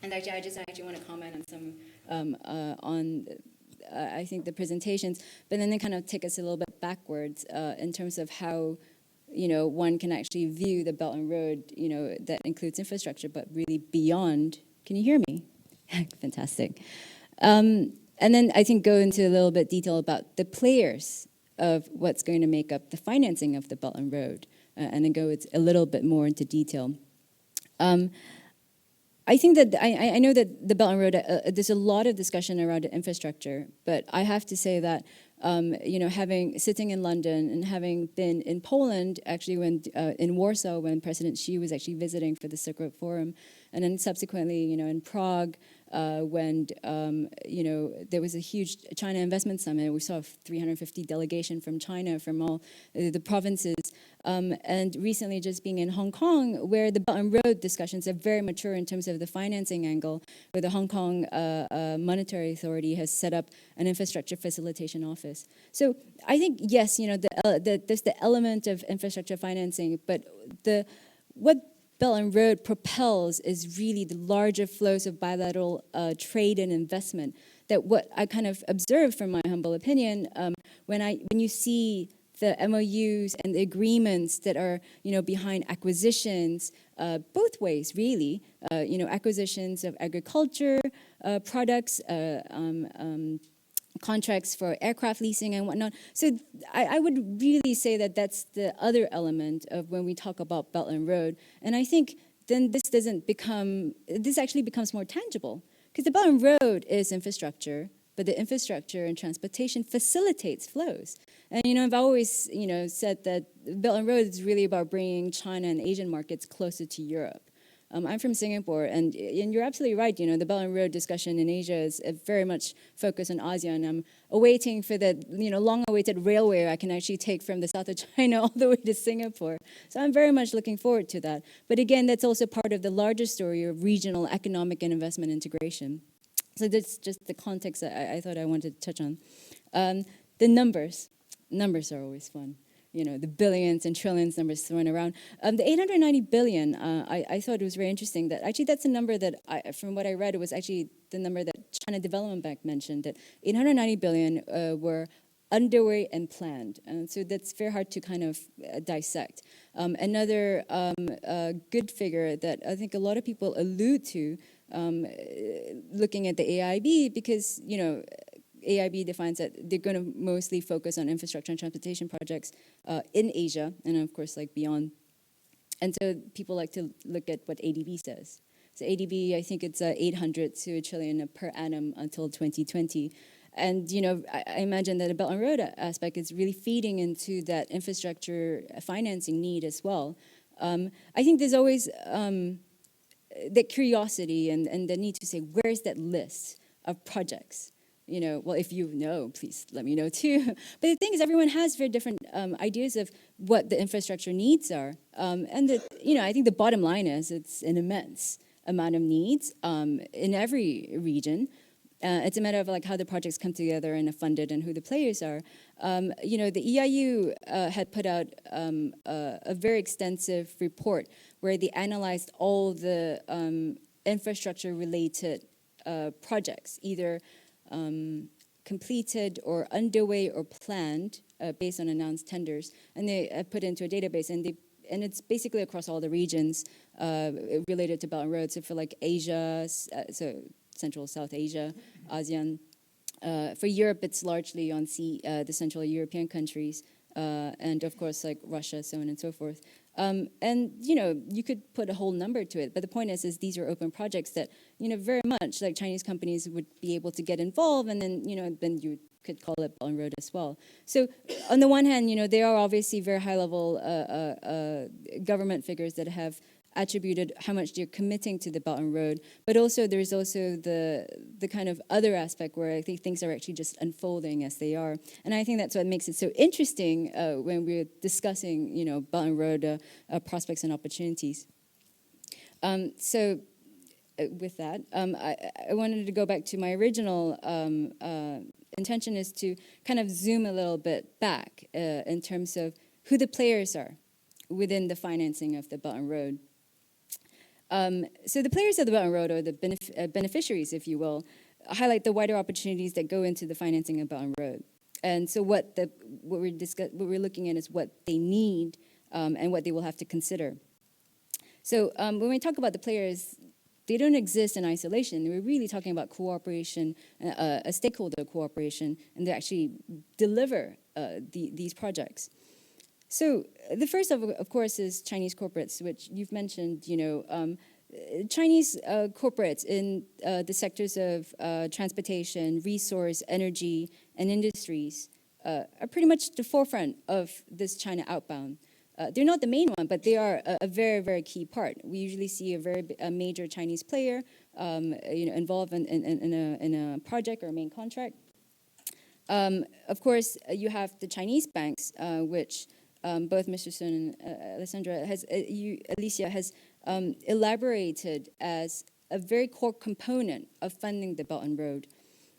and actually I just want to comment on some I think the presentations, but then kind of take us a little bit backwards in terms of how, one can actually view the Belt and Road, that includes infrastructure, but really beyond. Can you hear me? Fantastic. And then I think go into a little bit detail about the players of what's going to make up the financing of the Belt and Road, and then go a little bit more into detail. I think that I know that the Belt and Road, there's a lot of discussion around infrastructure, but I have to say that sitting in London and having been in Poland, actually when in Warsaw when President Xi was actually visiting for the Silk Road Forum, and then subsequently in Prague when there was a huge China Investment Summit. We saw a 350 delegation from China from all the provinces. And recently just being in Hong Kong, where the Belt and Road discussions are very mature in terms of the financing angle, where the Hong Kong Monetary Authority has set up an infrastructure facilitation office. So I think, yes, there's the element of infrastructure financing, but what Belt and Road propels is really the larger flows of bilateral trade and investment. That what I kind of observed from my humble opinion, when you see the MOUs and the agreements that are, behind acquisitions, both ways, really. Acquisitions of agriculture products, contracts for aircraft leasing and whatnot. So I would really say that that's the other element of when we talk about Belt and Road. And I think then this actually becomes more tangible. Because the Belt and Road is infrastructure, but the infrastructure and transportation facilitates flows. And I've always said that Belt and Road is really about bringing China and Asian markets closer to Europe. I'm from Singapore, and you're absolutely right. The Belt and Road discussion in Asia is very much focused on ASEAN. I'm awaiting for the long-awaited railway I can actually take from the south of China all the way to Singapore. So I'm very much looking forward to that. But again, that's also part of the larger story of regional economic and investment integration. So that's just the context that I thought I wanted to touch on. The numbers are always fun. The billions and trillions numbers thrown around. The 890 billion, I thought it was very interesting that actually that's a number that, from what I read, it was actually the number that China Development Bank mentioned, that 890 billion were underway and planned. And so that's very hard to kind of dissect. Another good figure that I think a lot of people allude to, looking at the AIIB, because, AIIB defines that they're going to mostly focus on infrastructure and transportation projects in Asia, and of course, beyond. And so people like to look at what ADB says. So ADB, I think it's 800 to a trillion per annum until 2020. And, I imagine that the Belt and Road aspect is really feeding into that infrastructure financing need as well. I think there's always that curiosity and the need to say, where's that list of projects? Well, if you know, please let me know too. But the thing is, everyone has very different ideas of what the infrastructure needs are. And I think the bottom line is it's an immense amount of needs in every region. It's a matter of how the projects come together and are funded and who the players are. The EIU had put out a very extensive report where they analyzed all the infrastructure-related projects, either completed or underway or planned based on announced tenders, and they put into a database, and it's basically across all the regions related to Belt and Road. So for Asia, so Central South Asia, ASEAN. For Europe, it's largely on the Central European countries, and of course Russia, so on and so forth. And you could put a whole number to it, but the point is these are open projects that very much Chinese companies would be able to get involved, and then then you could call it Belt and Road as well. So on the one hand, there are obviously very high level government figures that have attributed how much they're committing to the Belt and Road, but also there's also the kind of other aspect where I think things are actually just unfolding as they are, and I think that's what makes it so interesting when we're discussing Belt and Road prospects and opportunities. So with that, I wanted to go back to my original intention is to kind of zoom a little bit back in terms of who the players are within the financing of the Belt and Road. So the players of the Belt and Road, or the beneficiaries, if you will, highlight the wider opportunities that go into the financing of Belt and Road. And so what we're looking at is what they need and what they will have to consider. So when we talk about the players, they don't exist in isolation. We're really talking about cooperation, a stakeholder cooperation, and they actually deliver these projects. So the first, of course, is Chinese corporates, which you've mentioned. Chinese corporates in the sectors of transportation, resource, energy, and industries are pretty much the forefront of this China outbound. They're not the main one, but they are a very, very key part. We usually see a major Chinese player involved in a project or a main contract. Of course, you have the Chinese banks, which both Mr. Sun and Alicia has elaborated as a very core component of funding the Belt and Road.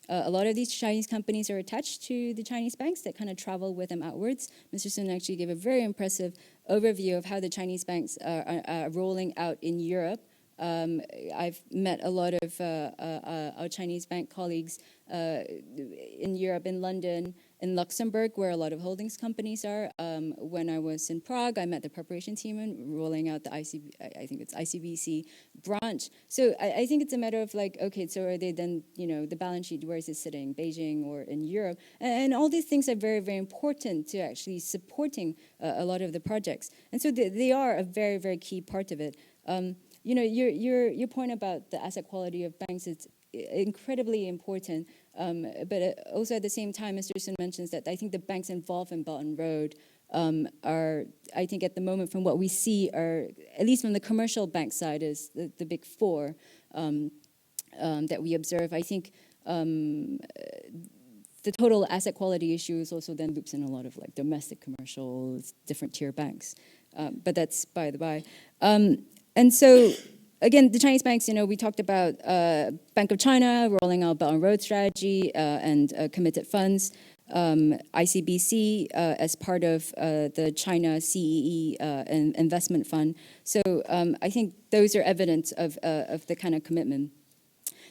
A lot of these Chinese companies are attached to the Chinese banks that kind of travel with them outwards. Mr. Sun actually gave a very impressive overview of how the Chinese banks are rolling out in Europe. I've met a lot of our Chinese bank colleagues in Europe, in London, in Luxembourg, where a lot of holdings companies are. When I was in Prague, I met the preparation team and rolling out the ICBC branch. So I think it's a matter of like, okay, so are they then, the balance sheet, where is it sitting, Beijing or in Europe? And all these things are very, very important to actually supporting a lot of the projects. And so they are a very, very key part of it. Your point about the asset quality of banks is incredibly important, but also at the same time, Mr. Sun mentions that I think the banks involved in Belt and Road are, I think at the moment from what we see are, at least from the commercial bank side, is the big four that we observe. I think the total asset quality issue is also then loops in a lot of like domestic commercial, different tier banks, but that's by the by. And so, again, the Chinese banks, we talked about Bank of China rolling out Belt and Road strategy and committed funds, ICBC as part of the China CEE investment fund. So I think those are evidence of the kind of commitment.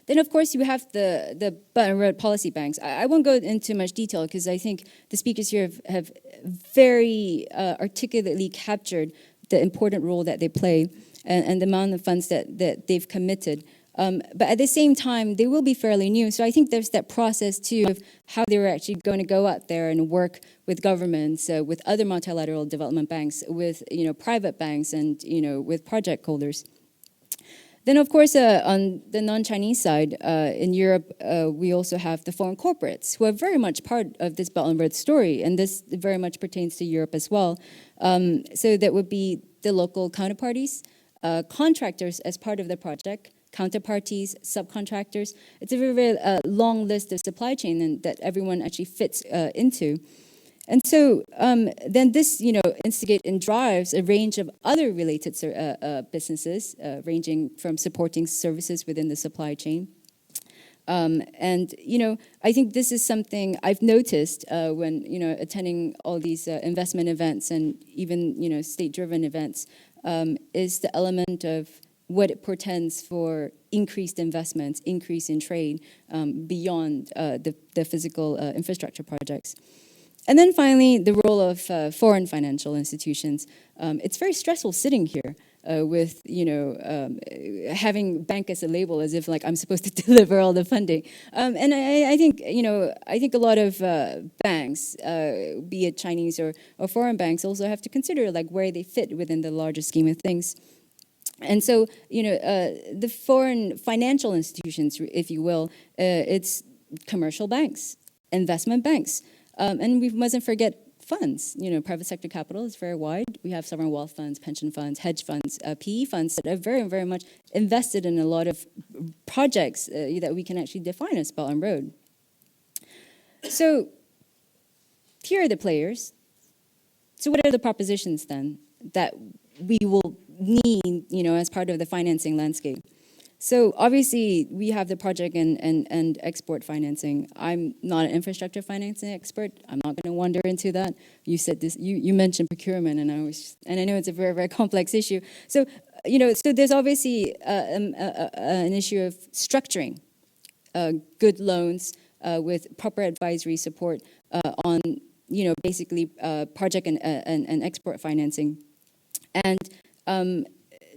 Then, of course, you have the Belt and Road policy banks. I won't go into much detail because I think the speakers here have very articulately captured the important role that they play and the amount of funds that they've committed. But at the same time, they will be fairly new. So I think there's that process, too, of how they were actually going to go out there and work with governments, with other multilateral development banks, with private banks, and with project holders. Then, of course, on the non-Chinese side, in Europe, we also have the foreign corporates, who are very much part of this Belt and Road story, and this very much pertains to Europe as well. So that would be the local counterparties, contractors as part of the project, counterparties, subcontractors. It's a very, very long list of supply chain that everyone actually fits into. And so then this, instigates and drives a range of other related businesses, ranging from supporting services within the supply chain. And, I think this is something I've noticed when, attending all these investment events and even, state-driven events, is the element of what it portends for increased investments, increase in trade beyond the physical infrastructure projects. And then finally, the role of foreign financial institutions. It's very stressful sitting here with, having bank as a label as if like I'm supposed to deliver all the funding. And I think, I think a lot of banks, be it Chinese or foreign banks, also have to consider like where they fit within the larger scheme of things. And so, the foreign financial institutions, if you will, it's commercial banks, investment banks. And we mustn't forget funds. Private sector capital is very wide. We have sovereign wealth funds, pension funds, hedge funds, PE funds that are very, very much invested in a lot of projects that we can actually define as Belt and Road. So here are the players. So what are the propositions then that we will need, as part of the financing landscape? So obviously, we have the project and export financing. I'm not an infrastructure financing expert. I'm not going to wander into that. You said this. You mentioned procurement, and I know it's a very, very complex issue. So so there's obviously an issue of structuring good loans with proper advisory support on basically project and export financing, and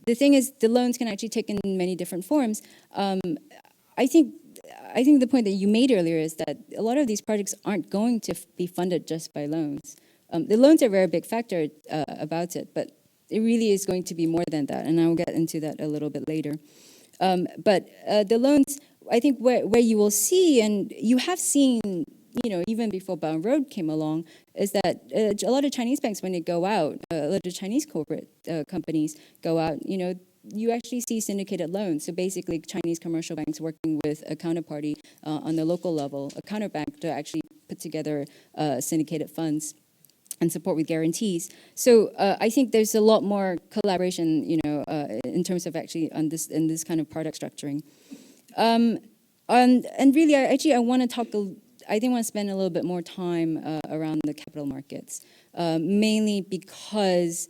the thing is, the loans can actually take in many different forms. I think the point that you made earlier is that a lot of these projects aren't going to be funded just by loans. The loans are a very big factor about it, but it really is going to be more than that, and I will get into that a little bit later. But the loans, I think where you will see, and you have seen, even before Belt and Road came along, is that a lot of Chinese banks, when they go out, a lot of Chinese corporate companies go out, you actually see syndicated loans. So basically, Chinese commercial banks working with a counterparty on the local level, a counterbank, to actually put together syndicated funds and support with guarantees. So I think there's a lot more collaboration, in terms of actually in this kind of product structuring. And really, I want to talk. I think I want to spend a little bit more time around the capital markets, mainly because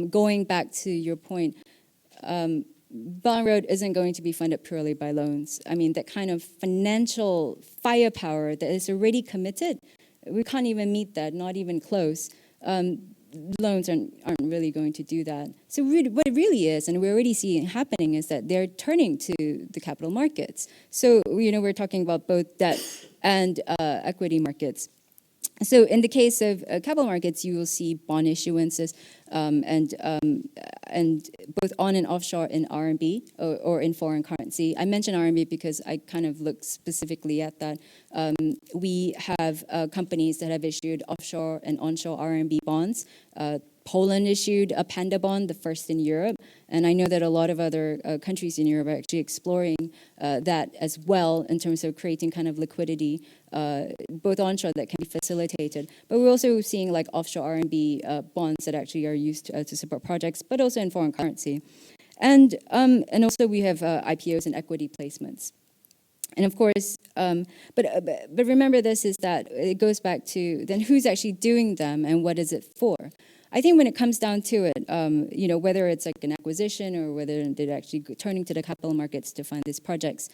going back to your point, Belt and Road isn't going to be funded purely by loans. I mean, that kind of financial firepower that is already committed, we can't even meet that, not even close. Loans aren't really going to do that. So what it really is, and we already see it happening, is that they're turning to the capital markets. So, we're talking about both debt and equity markets. So in the case of capital markets, you will see bond issuances and both on and offshore in RMB or in foreign currency. I mention RMB because I kind of looked specifically at that. We have companies that have issued offshore and onshore RMB bonds. Poland issued a Panda bond, the first in Europe, and I know that a lot of other countries in Europe are actually exploring that as well in terms of creating kind of liquidity, both onshore that can be facilitated, but we're also seeing like offshore RMB bonds that actually are used to support projects, but also in foreign currency, and also we have IPOs and equity placements. And of course, but remember this is that it goes back to then who's actually doing them and what is it for? I think when it comes down to it, whether it's like an acquisition or whether they're actually turning to the capital markets to fund these projects,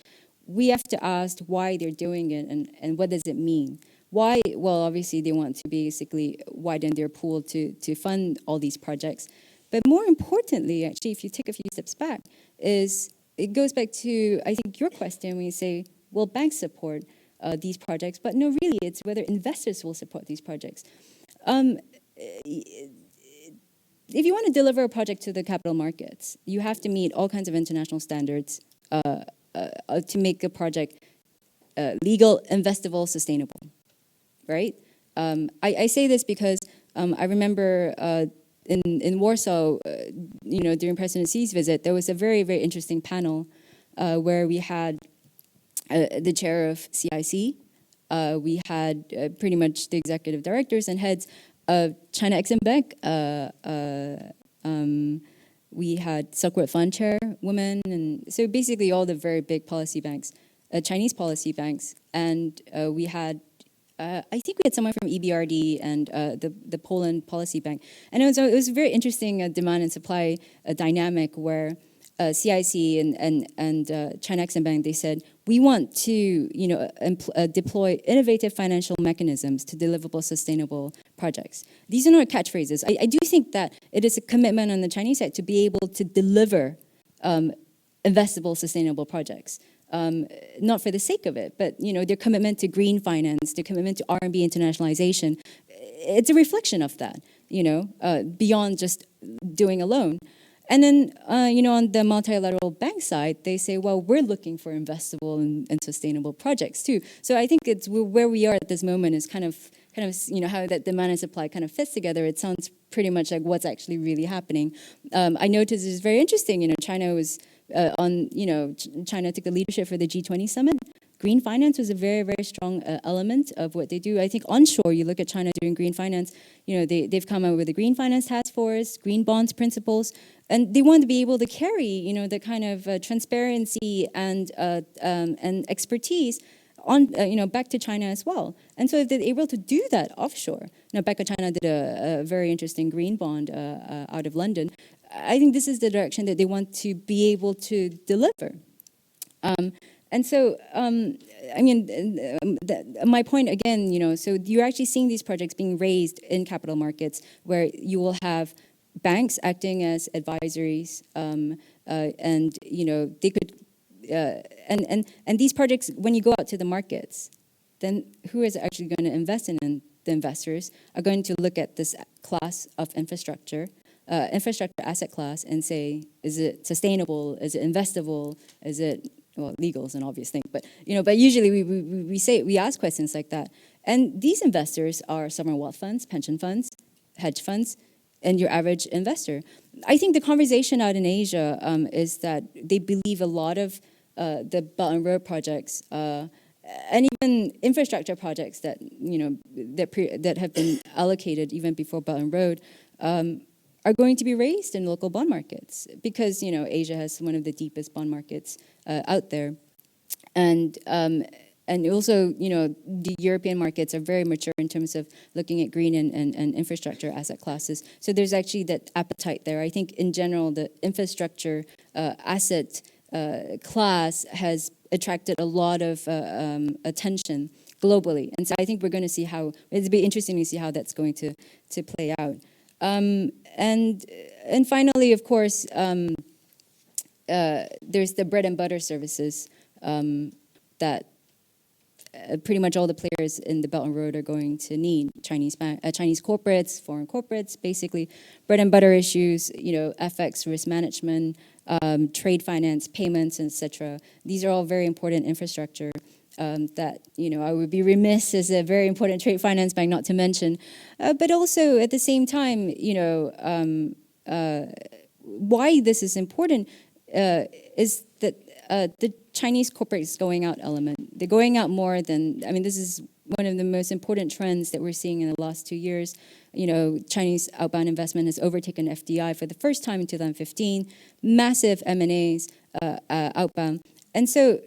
we have to ask why they're doing it and what does it mean? Why? Well, obviously they want to basically widen their pool to fund all these projects. But more importantly, actually, if you take a few steps back, it goes back to, I think, your question when you say, will banks support these projects? But no, really, it's whether investors will support these projects. If you want to deliver a project to the capital markets, you have to meet all kinds of international standards to make the project legal, investable, sustainable, right? I say this because I remember in Warsaw, during President Xi's visit, there was a very, very interesting panel where we had the chair of CIC, we had pretty much the executive directors and heads of China Exim Bank, we had Silkwood Fund Chair women, and so basically all the very big policy banks, Chinese policy banks, and we had, I think we had someone from EBRD and the Poland Policy Bank, and it was a very interesting demand and supply dynamic where CIC and China Exim Bank, they said, we want to deploy innovative financial mechanisms to deliverable sustainable projects. These are not catchphrases. I do think that it is a commitment on the Chinese side to be able to deliver investable sustainable projects. Not for the sake of it, but their commitment to green finance, their commitment to RMB internationalization, it's a reflection of that, beyond just doing a loan. And then, on the multilateral bank side, they say, well, we're looking for investable and sustainable projects too. So I think it's where we are at this moment is kind of how that demand and supply kind of fits together. It sounds pretty much like what's actually really happening. I noticed it's very interesting. China was China took the leadership for the G20 summit. Green finance was a very, very strong element of what they do. I think onshore, you look at China doing green finance, they've come up with a green finance task force, green bonds principles, and they want to be able to carry, the kind of transparency and expertise on, back to China as well. And so if they're able to do that offshore, Bank of China did a very interesting green bond out of London. I think this is the direction that they want to be able to deliver. And so, my point again, so you're actually seeing these projects being raised in capital markets where you will have banks acting as advisories, and they could, and these projects, when you go out to the markets, then who is actually going to invest in them? The investors are going to look at this class of infrastructure, infrastructure asset class and say, is it sustainable? Is it investable? Is it, well, legal is an obvious thing, but but usually we ask questions like that. And these investors are sovereign wealth funds, pension funds, hedge funds, and your average investor. I think the conversation out in Asia is that they believe a lot of the Belt and Road projects and even infrastructure projects that that have been allocated even before Belt and Road are going to be raised in local bond markets because Asia has one of the deepest bond markets out there, and also the European markets are very mature in terms of looking at green and infrastructure asset classes. So there's actually that appetite there. I think in general the infrastructure asset class has attracted a lot of attention globally, and so I think we're going to see how it'll be interesting to see how that's going to play out. And finally, of course, there's the bread and butter services that pretty much all the players in the Belt and Road are going to need. Chinese corporates, foreign corporates, basically bread and butter issues, FX risk management, trade finance, payments, etc. These are all very important infrastructure that I would be remiss as a very important trade finance bank not to mention. But also at the same time, why this is important is that the Chinese corporates going out element. They're going out more than, this is one of the most important trends that we're seeing in the last 2 years. Chinese outbound investment has overtaken FDI for the first time in 2015, massive M&As outbound. And so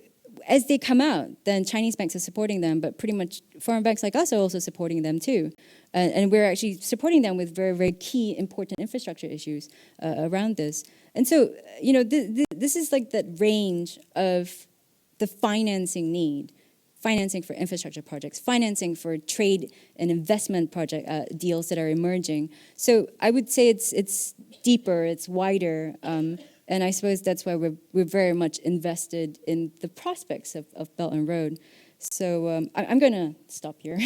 as they come out, then Chinese banks are supporting them, but pretty much foreign banks like us are also supporting them too. And we're actually supporting them with very, very key important infrastructure issues around this. And so, this is like that range of the financing need, financing for infrastructure projects, financing for trade and investment project deals that are emerging. So I would say it's deeper, it's wider, and I suppose that's why we're very much invested in the prospects of Belt and Road. So I'm going to stop here.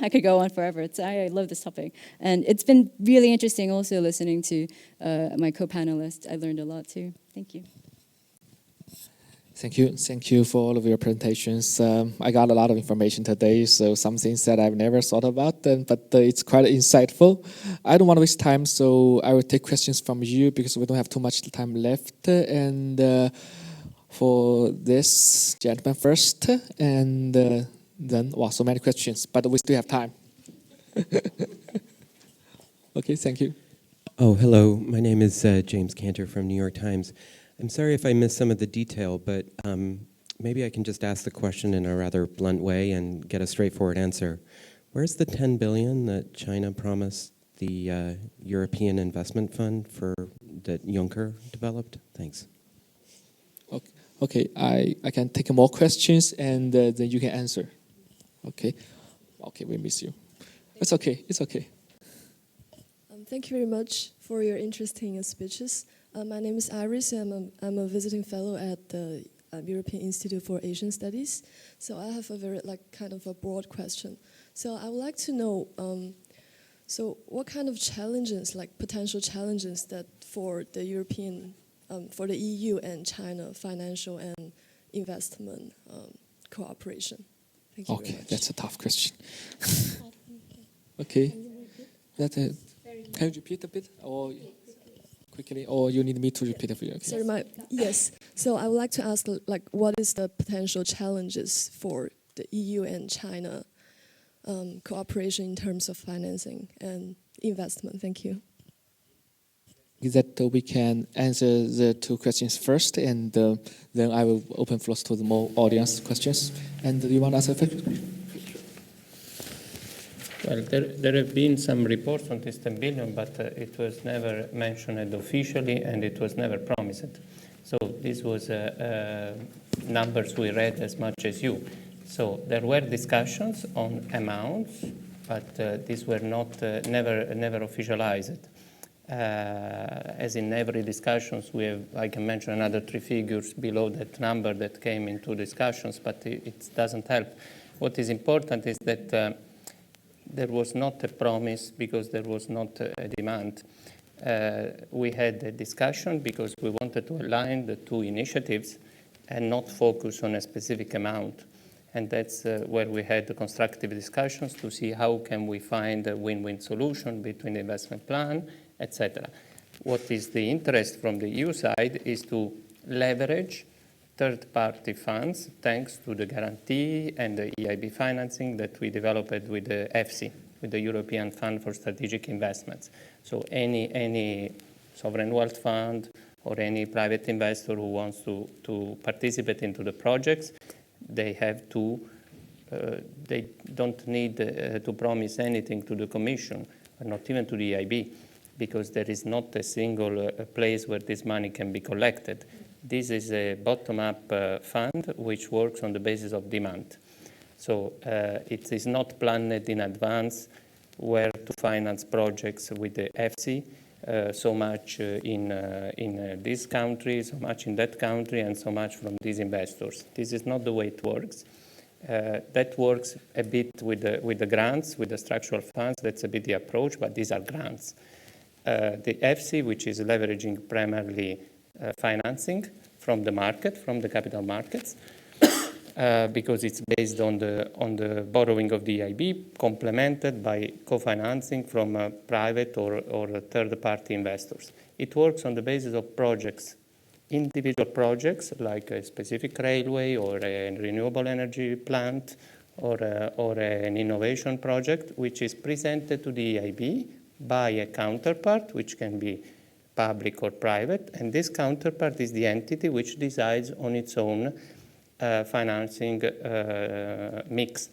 I could go on forever. I love this topic. And it's been really interesting also listening to my co-panelists. I learned a lot too. Thank you. Thank you for all of your presentations. I got a lot of information today, so some things that I've never thought about, but it's quite insightful. I don't want to waste time, so I will take questions from you because we don't have too much time left. And for this gentleman first, and then, wow, so many questions, but we still have time. Okay, thank you. Oh, hello. My name is James Cantor from New York Times. I'm sorry if I missed some of the detail, but maybe I can just ask the question in a rather blunt way and get a straightforward answer. Where's the 10 billion that China promised the European Investment Fund that Juncker developed? Thanks. Okay, I can take more questions and then you can answer. Okay, we miss you. It's okay. Thank you very much for your interesting speeches. My name is Iris, and I'm a visiting fellow at the European Institute for Asian Studies. So I have a very kind of a broad question. So I would like to know, so what kind of challenges, potential challenges that for the European, for the EU and China financial and investment cooperation? Thank you very much. That's a tough question. Okay, can you repeat a bit, or quickly, or you need me to repeat it for you? Okay. Sorry, yes. So I would like to ask, what is the potential challenges for the EU and China cooperation in terms of financing and investment? Thank you. That we can answer the two questions first, and then I will open floors to the more audience questions. And do you want to answer first? Well, there have been some reports on this 10 billion, but it was never mentioned officially, and it was never promised. So this was numbers we read as much as you. So there were discussions on amounts, but these were not never officialized. As in every discussions, I can mention another 3 figures below that number that came into discussions, but it doesn't help. What is important is that there was not a promise because there was not a demand. we had a discussion because we wanted to align the two initiatives and not focus on a specific amount. And that's where we had the constructive discussions to see how can we find a win-win solution between the investment plan, etc. What is the interest from the EU side is to leverage third-party funds thanks to the guarantee and the AIIB financing that we developed with the EFSI, with the European Fund for Strategic Investments. So any sovereign wealth fund or any private investor who wants to participate into the projects, they have to, they don't need to promise anything to the Commission, or not even to the AIIB, because there is not a single place where this money can be collected. This is a bottom-up fund which works on the basis of demand. So it is not planned in advance where to finance projects with the EFSI, so much in this country, so much in that country, and so much from these investors. This is not the way it works. That works a bit with the grants, with the structural funds. That's a bit the approach, but these are grants. The EFSI, which is leveraging primarily financing from the market, from the capital markets, because it's based on the borrowing of the AIIB, complemented by co-financing from private or third-party investors. It works on the basis of projects, individual projects like a specific railway or a renewable energy plant or an innovation project, which is presented to the AIIB by a counterpart, which can be public or private, and this counterpart is the entity which decides on its own financing mix.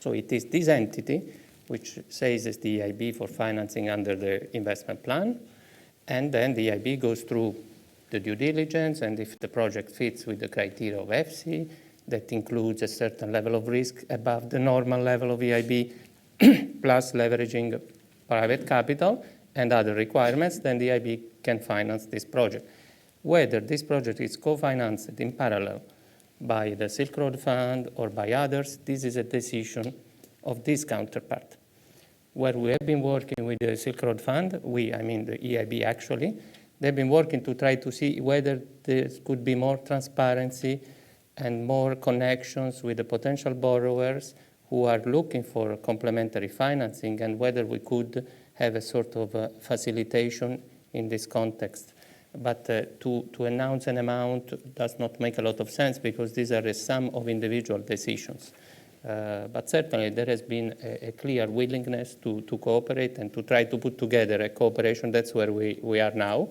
So it is this entity which says it's the AIIB for financing under the investment plan, and then the AIIB goes through the due diligence, and if the project fits with the criteria of EFSI, that includes a certain level of risk above the normal level of AIIB, plus leveraging private capital and other requirements, then the AIIB can finance this project. Whether this project is co-financed in parallel by the Silk Road Fund or by others, this is a decision of this counterpart. Where we have been working with the Silk Road Fund, the AIIB actually, they've been working to try to see whether there could be more transparency and more connections with the potential borrowers who are looking for complementary financing, and whether we could have a sort of facilitation in this context. But to announce an amount does not make a lot of sense, because these are a sum of individual decisions. But certainly there has been a clear willingness to cooperate and to try to put together a cooperation. That's where we are now.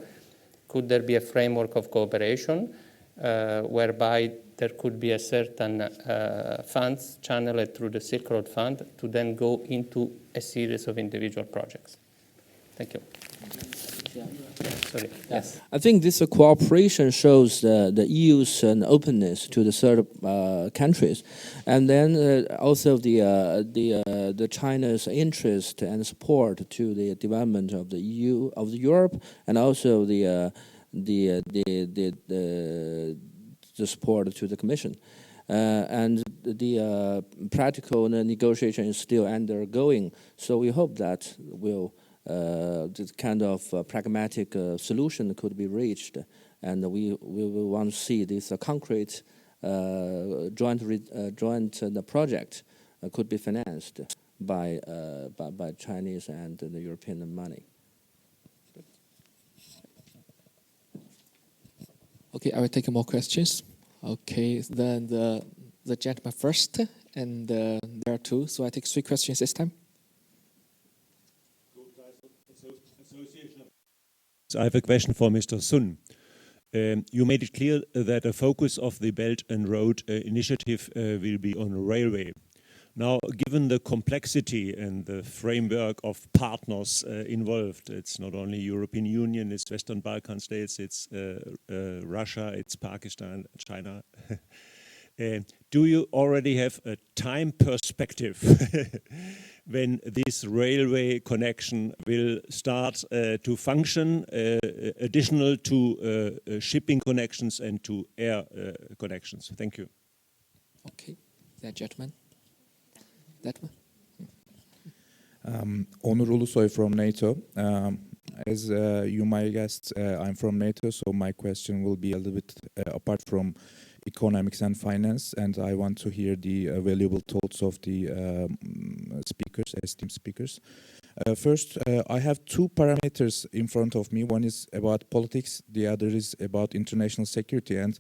Could there be a framework of cooperation whereby there could be a certain funds channeled through the Silk Road Fund to then go into a series of individual projects? Thank you. Sorry. Yes. I think this cooperation shows the EU's openness to the third countries, and then also the China's interest and support to the development of the EU, of Europe, and also the support to the Commission. And the practical negotiation is still undergoing, so we hope that this kind of pragmatic solution could be reached, and we will want to see this concrete joint project could be financed by Chinese and the European money. Okay, I will take more questions. Okay, then the gentleman first, and there are two, so I take 3 questions this time. So I have a question for Mr. Sun. You made it clear that the focus of the Belt and Road Initiative will be on railway. Now, given the complexity and the framework of partners involved, it's not only European Union, it's Western Balkan states, it's Russia, it's Pakistan, China. Do you already have a time perspective when this railway connection will start to function, additional to shipping connections and to air connections? Thank you. Okay, that gentleman. That one. Onur Ulusoy from NATO. As you might guess, I'm from NATO, so my question will be a little bit apart from economics and finance, and I want to hear the valuable thoughts of the speakers, esteemed speakers. First, I have two parameters in front of me. One is about politics, the other is about international security, and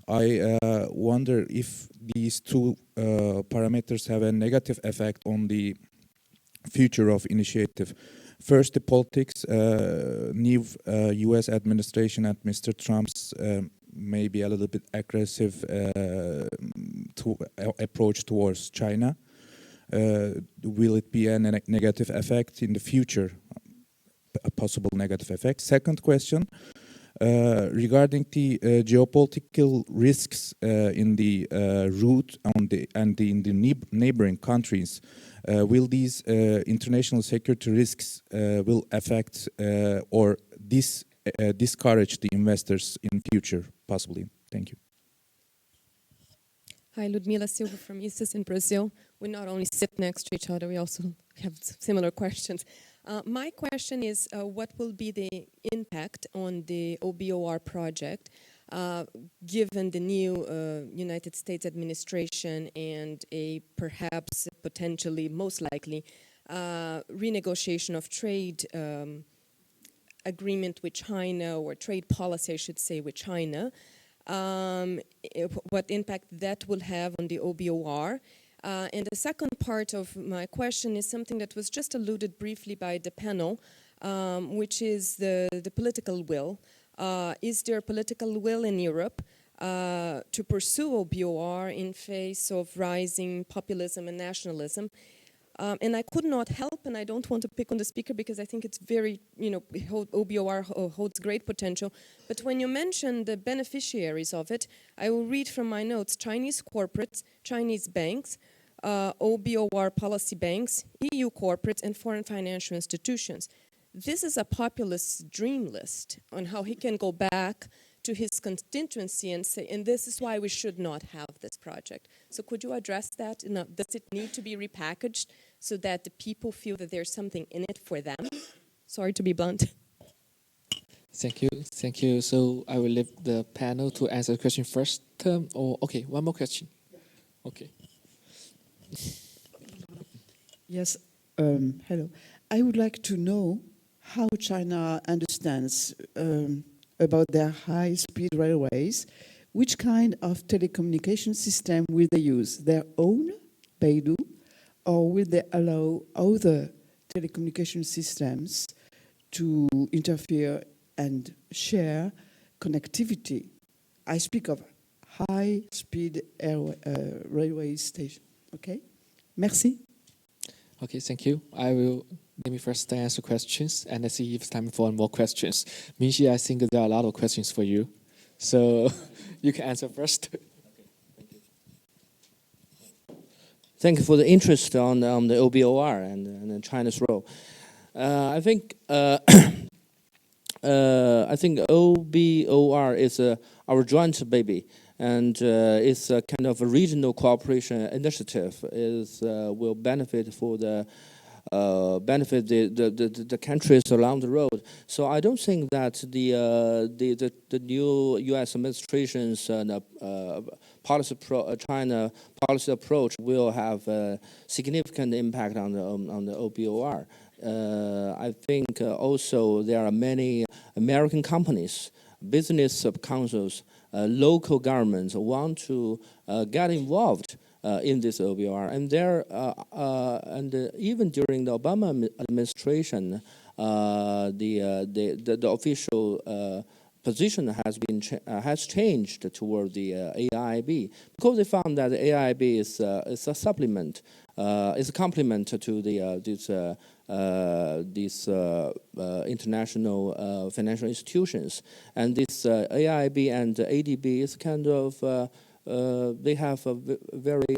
I wonder if these two parameters have a negative effect on the future of initiative. First, the politics. New U.S. administration and Mr. Trump's maybe a little bit aggressive approach towards China. Will it be a negative effect in the future? A possible negative effect. Second question, regarding the geopolitical risks in the route and in the neighboring countries, will these international security risks will affect or discourage the investors in future, possibly? Thank you. Hi, Ludmila Silva from ISIS in Brazil. We not only sit next to each other, we also have similar questions. My question is, what will be the impact on the OBOR project, given the new United States administration and a perhaps, potentially, most likely, renegotiation of trade agreement with China, or trade policy, I should say, with China? What impact that will have on the OBOR? And the second part of my question is something that was just alluded briefly by the panel, which is the political will. Is there political will in Europe to pursue OBOR in face of rising populism and nationalism? And I could not help, and I don't want to pick on the speaker because I think it's very, OBOR holds great potential. But when you mention the beneficiaries of it, I will read from my notes: Chinese corporates, Chinese banks, OBOR policy banks, EU corporates, and foreign financial institutions. This is a populist dream list on how he can go back to his constituency and say, and this is why we should not have this project. So could you address that? Does it need to be repackaged so that the people feel that there's something in it for them? Sorry to be blunt. Thank you. So I will leave the panel to answer the question first. Okay, one more question. Okay. Yes, hello. I would like to know how China understands about their high-speed railways. Which kind of telecommunication system will they use? Their own, Beidou, or will they allow other telecommunication systems to interfere and share connectivity? I speak of high-speed railway station. Okay? Merci. Okay, thank you. Let me first answer questions, and let's see if it's time for more questions. Minxi, I think there are a lot of questions for you. So you can answer first. Thank you for the interest on the OBOR and China's role. I think OBOR is our joint baby, and it's a kind of a regional cooperation initiative. Will benefit for the countries along the road. So I don't think that the new U.S. administration's China policy approach will have a significant impact on the OBOR. I think also there are many American companies, business councils, local governments want to get involved in this OBOR, and even during the Obama administration, the official position has changed toward the AIIB, because they found that the AIIB is a supplement, is a complement to these international financial institutions, and this AIIB and ADB is kind of they have a very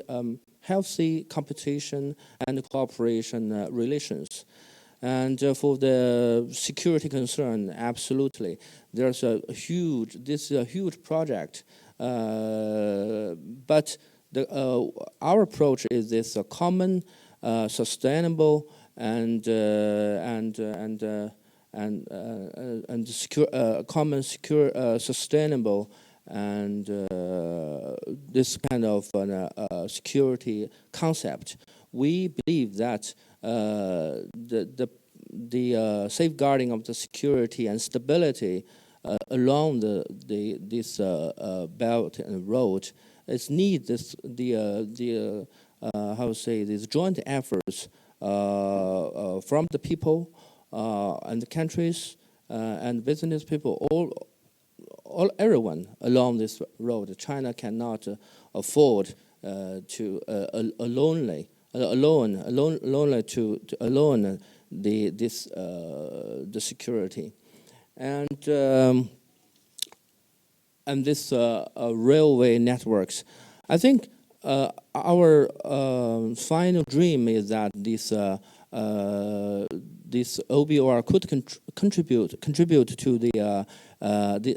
healthy competition and cooperation relations. And for the security concern, absolutely, this is a huge project. But our approach is this secure, common, secure, sustainable, and this kind of security concept. We believe that the safeguarding of the security and stability along this belt and road is need how to say, these joint efforts from the people and the countries and business people, everyone along this road. China cannot afford to alone the security, and this railway networks. I think our final dream is that this OBOR could contribute to the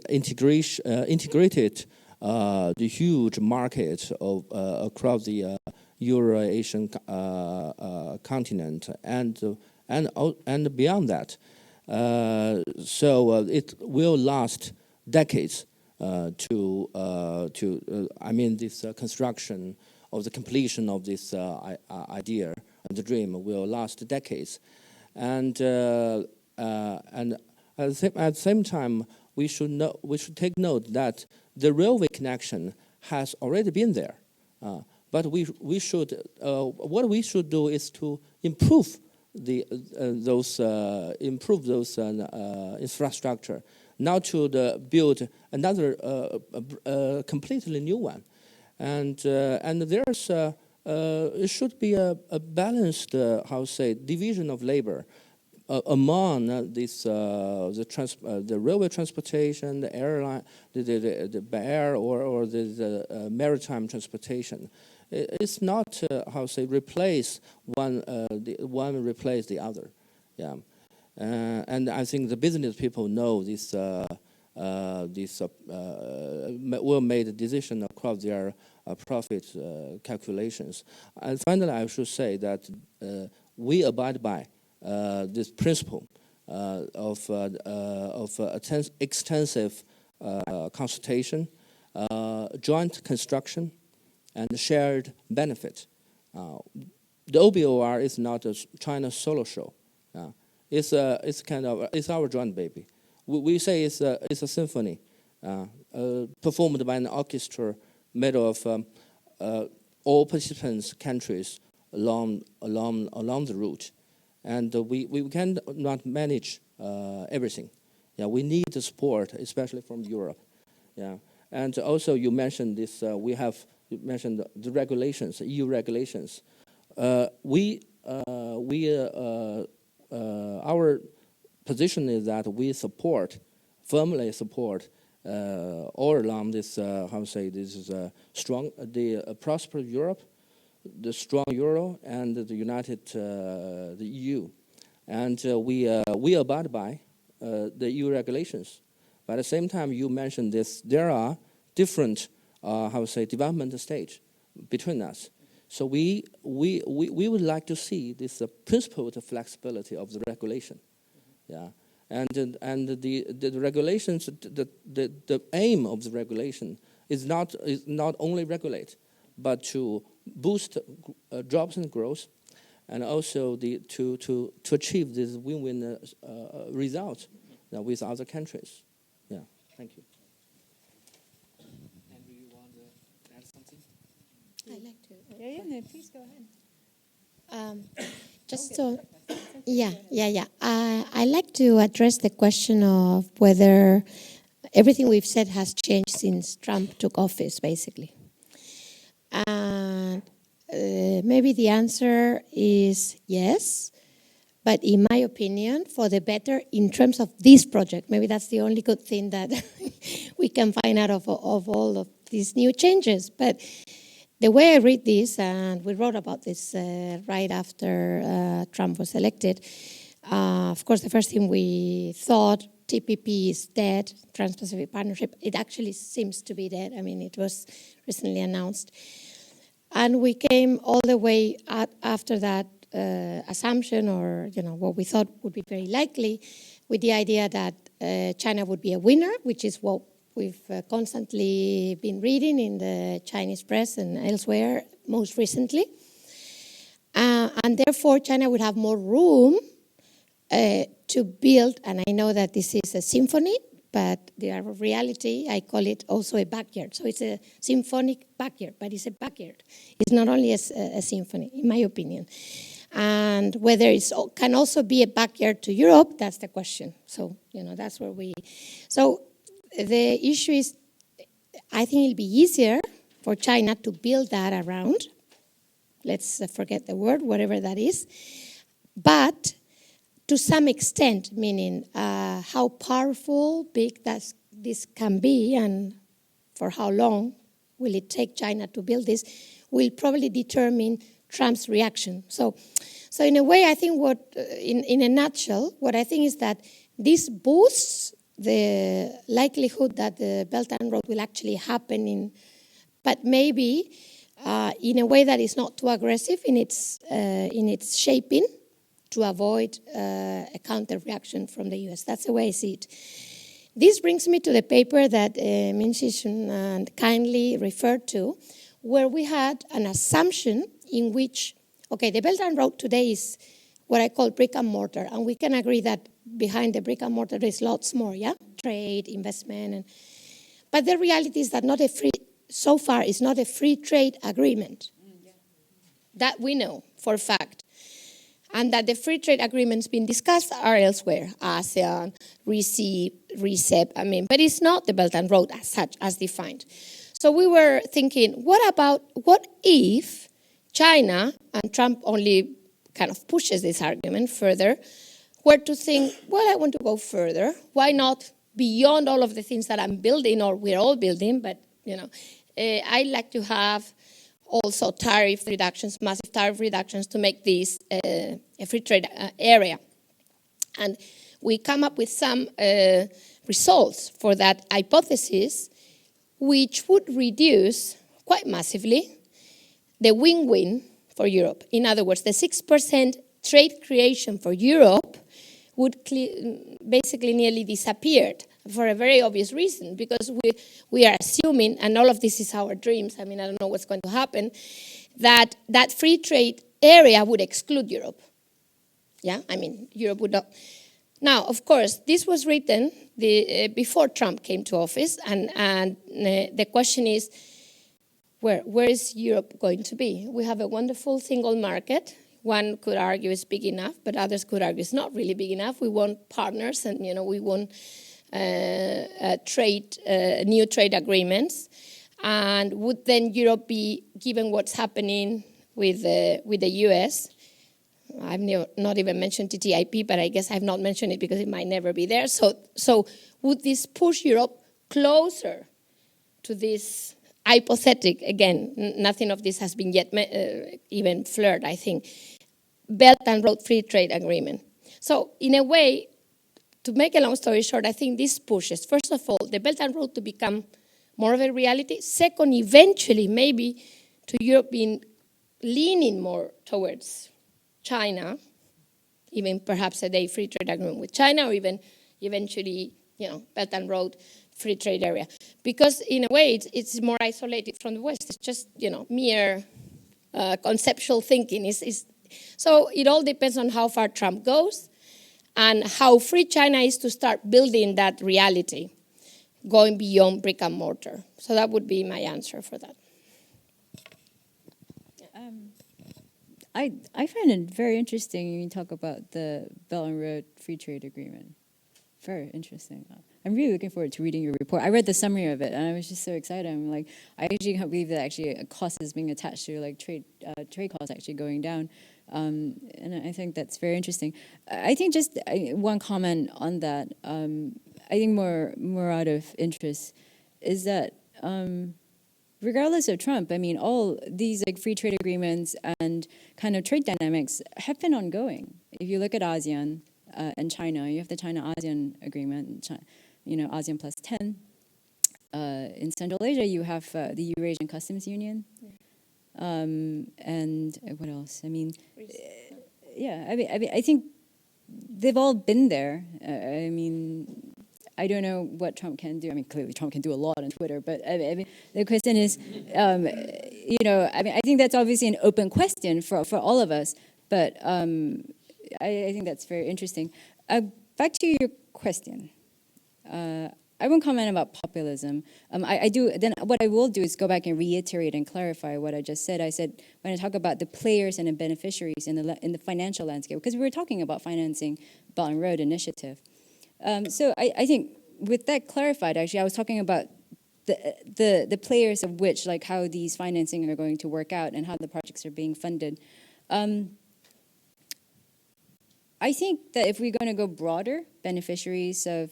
integrated the huge market of across the Euro-Asian continent and beyond that. So it will last decades. I mean, this construction of the completion of this idea and the dream will last decades, and at the same time, we should take note that the railway connection has already been there, but we should what we should do is to improve those infrastructure. Now to build another completely new one, and there's it should be a balanced how to say division of labor among the railway transportation, the airline, the air or the maritime transportation. It's not how to say replace one replace the other, yeah. And I think the business people know this. Will make a decision across their profit calculations. And finally, I should say that we abide by this principle of extensive consultation, joint construction, and shared benefit. The OBOR is not a China solo show. It's our joint baby. We say it's a symphony performed by an orchestra made of all participants' countries along the route, and we cannot manage everything. Yeah, we need the support, especially from Europe. Yeah, and also you mentioned this. You mentioned the regulations, EU regulations. Our position is that we firmly support all along this. How to say this is strong, the prosperous Europe, the strong euro, and the united the EU, and we abide by the EU regulations. But at the same time, you mentioned this. There are different how to say development stage between us. So we would like to see this principled flexibility of the regulation, yeah, and the regulations. The aim of the regulation is not only regulate, but to boost jobs and growth, and also to achieve this win-win result with other countries. Yeah, thank you. And do you want to add something? I'd like to. Yeah, please go ahead. Just so, yeah. I like to address the question of whether everything we've said has changed since Trump took office, basically. And maybe the answer is yes, but in my opinion, for the better in terms of this project. Maybe that's the only good thing that we can find out of all of these new changes. But the way I read this, and we wrote about this right after Trump was elected, of course, the first thing we thought, TPP is dead, Trans-Pacific Partnership, it actually seems to be dead. I mean, it was recently announced. And we came all the way after that assumption, or what we thought would be very likely, with the idea that China would be a winner, which is what we've constantly been reading in the Chinese press and elsewhere, most recently. And therefore, China would have more room to build, and I know that this is a symphony, but the reality, I call it also a backyard. So it's a symphonic backyard, but it's a backyard. It's not only a symphony, in my opinion. And whether it can also be a backyard to Europe, that's the question. So, that's where we... So the issue is, I think it'll be easier for China to build that around. Let's forget the word, whatever that is. But to some extent, meaning how powerful, big this can be, and for how long will it take China to build this, will probably determine Trump's reaction. So in a way, I think in a nutshell, what I think is that this boosts the likelihood that the Belt and Road will actually happen but maybe in a way that is not too aggressive in its shaping, to avoid a counter-reaction from the US. That's the way I see it. This brings me to the paper that Min-Chih kindly referred to, where we had an assumption in which, the Belt and Road today is what I call brick and mortar, and we can agree that behind the brick and mortar there's lots more, trade, investment, but the reality is that so far it's not a free trade agreement. That we know for a fact. And that the free trade agreements being discussed are elsewhere, ASEAN, RCEP, but it's not the Belt and Road as such, as defined. So we were thinking, what if China, and Trump only kind of pushes this argument further, were to think, I want to go further. Why not beyond all of the things that I'm building, or we're all building, but, I'd like to have also tariff reductions, massive tariff reductions to make this a free trade area. And we come up with some results for that hypothesis, which would reduce quite massively the win-win for Europe. In other words, the 6% trade creation for Europe would basically nearly disappeared for a very obvious reason, because we are assuming, and all of this is our dreams, I don't know what's going to happen, that free trade area would exclude Europe. Europe would not. Now, of course, this was written before Trump came to office, and the question is, where is Europe going to be? We have a wonderful single market. One could argue it's big enough, but others could argue it's not really big enough. We want partners, and we want new trade agreements. And would then Europe be, given what's happening with the US? I've not even mentioned TTIP, but I guess I've not mentioned it because it might never be there. So would this push Europe closer to this hypothetical, again, nothing of this has been yet even flirted, I think, Belt and Road Free Trade Agreement. So in a way, to make a long story short, I think this pushes, first of all, the Belt and Road to become more of a reality. Second, eventually, maybe to Europe being leaning more towards China, even perhaps a day free trade agreement with China, or even eventually, Belt and Road Free Trade Area. Because in a way, it's more isolated from the West. It's just, mere conceptual thinking. So it all depends on how far Trump goes and how free China is to start building that reality, going beyond brick and mortar. So that would be my answer for that. I find it very interesting when you talk about the Belt and Road Free Trade Agreement. Very interesting. I'm really looking forward to reading your report. I read the summary of it, and I was just so excited. I'm like, I actually can't believe that actually a cost is being attached to trade costs actually going down. And I think that's very interesting. I think just one comment on that. I think more out of interest is that regardless of Trump, all these free trade agreements and kind of trade dynamics have been ongoing. If you look at ASEAN and China, you have the China-ASEAN agreement, ASEAN plus 10. In Central Asia, you have the Eurasian Customs Union. And what else? I think they've all been there. I mean, I don't know what Trump can do. I mean, clearly Trump can do a lot on Twitter, but I mean, the question is, you know, I mean, I think that's obviously an open question for all of us, but I think that's very interesting. Back to your question. I won't comment about populism. Then what I will do is go back and reiterate and clarify what I just said. I said, when I talk about the players and the beneficiaries in the financial landscape, because we were talking about financing Belt and Road Initiative. So I think with that clarified, actually, I was talking about the players of which, like how these financing are going to work out and how the projects are being funded. I think that if we're going to go broader, beneficiaries of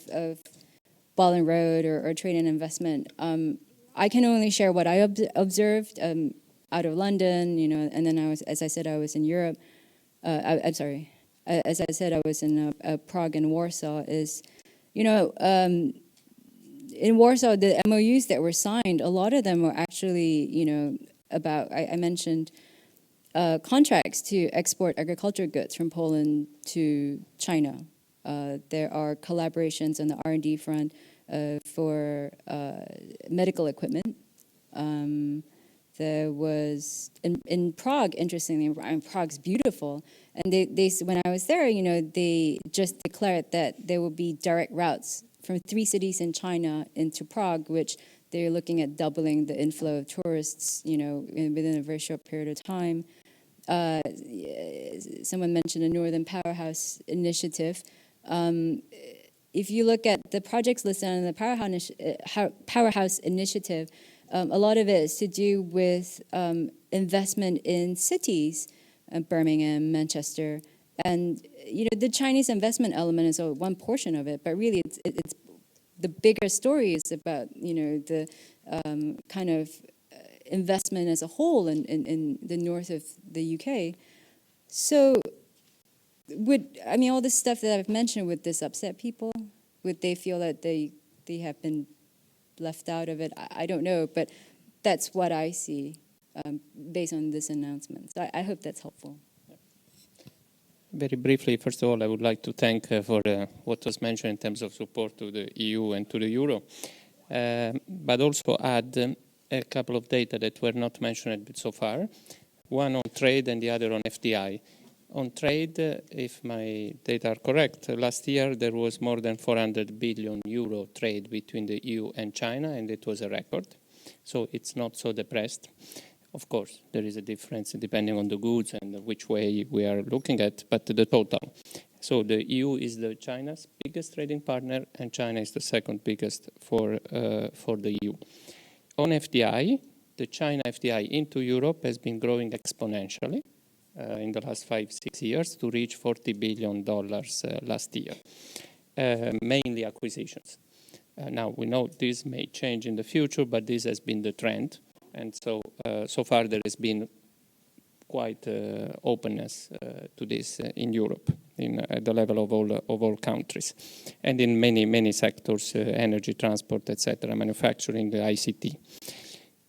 Belt and Road or trade and investment, I can only share what I observed out of London, you know, and then as I said, I was in Europe. I'm sorry. As I said, I was in Prague and Warsaw. Is, you know, in Warsaw, the MOUs that were signed, a lot of them were actually, you know, about, I mentioned contracts to export agricultural goods from Poland to China. There are collaborations on the R&D front for medical equipment. There was, in Prague, interestingly, Prague's beautiful, and they when I was there, you know, they just declared that there will be direct routes from 3 cities in China into Prague, which they're looking at doubling the inflow of tourists, you know, within a very short period of time. Someone mentioned a Northern Powerhouse Initiative. If you look at the projects listed on the Powerhouse Initiative, a lot of it is to do with investment in cities, Birmingham, Manchester, and you know the Chinese investment element is one portion of it, but really it's the bigger story is about, you know, the kind of investment as a whole in the north of the UK. So I mean all this stuff that I've mentioned, would this upset people? Would they feel that they have been left out of it? I don't know, but that's what I see based on this announcement. So I hope that's helpful. Very briefly, first of all, I would like to thank for what was mentioned in terms of support to the EU and to the euro, but also add a couple of data that were not mentioned so far, one on trade and the other on FDI. On trade, if my data are correct, last year there was more than 400 billion euro trade between the EU and China, and it was a record. So it's not so depressed. Of course, there is a difference depending on the goods and which way we are looking at, but the total. So the EU is China's biggest trading partner, and China is the second biggest for the EU. On FDI, the China FDI into Europe has been growing exponentially in the last 5-6 years to reach $40 billion last year, mainly acquisitions. Now, we know this may change in the future, but this has been the trend. And so, so far there has been quite openness to this in Europe, at the level of all countries, and in many sectors, energy, transport, etc., manufacturing, ICT.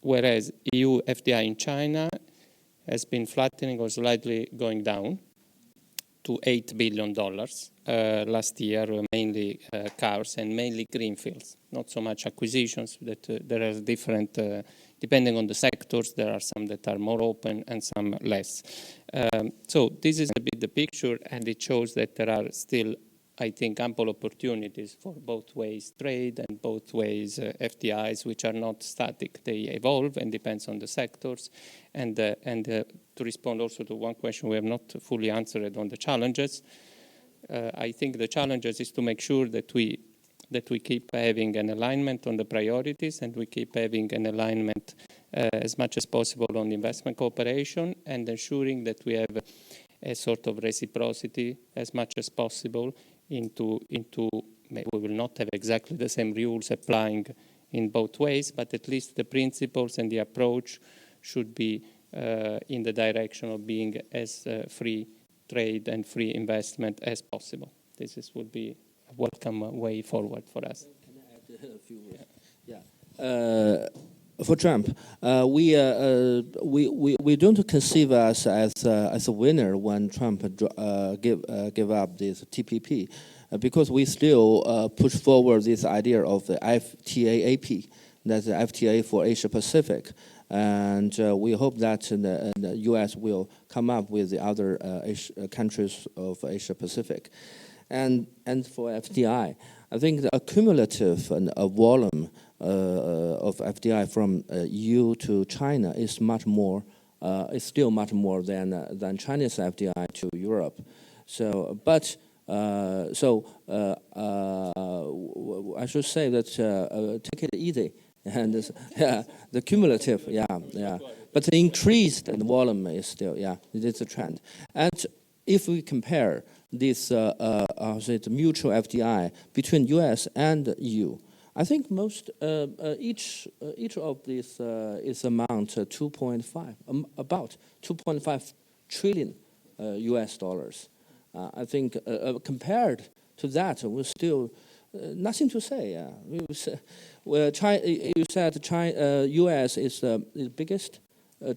Whereas EU FDI in China has been flattening or slightly going down to $8 billion last year, mainly cars and mainly greenfields, not so much acquisitions. That there are different, depending on the sectors, there are some that are more open and some less. So this is a bit the picture, and it shows that there are still, I think, ample opportunities for both ways trade and both ways FDIs, which are not static. They evolve and depends on the sectors. And to respond also to one question we have not fully answered on the challenges, I think the challenges is to make sure that we keep having an alignment on the priorities, and we keep having an alignment as much as possible on investment cooperation, and ensuring that we have a sort of reciprocity as much as possible into we will not have exactly the same rules applying in both ways, but at least the principles and the approach should be in the direction of being as free trade and free investment as possible. This would be a welcome way forward for us. Can I add a few words? Yeah. For Trump, we don't conceive us as a winner when Trump give up this TPP, because we still push forward this idea of the FTA-AP, that's the FTA for Asia Pacific, and we hope that the U.S. will come up with the other countries of Asia Pacific, and for FDI, I think the accumulative volume of FDI from EU to China is much more, is still much more than China's FDI to Europe. So, but I should say that take it easy, and the cumulative, but the increased volume is still, it is a trend. And if we compare this, the mutual FDI between US and EU, I think most each of these is amount 2.5 about 2.5 trillion US dollars. I think compared to that, we're still nothing to say. Well, you said China, US is the biggest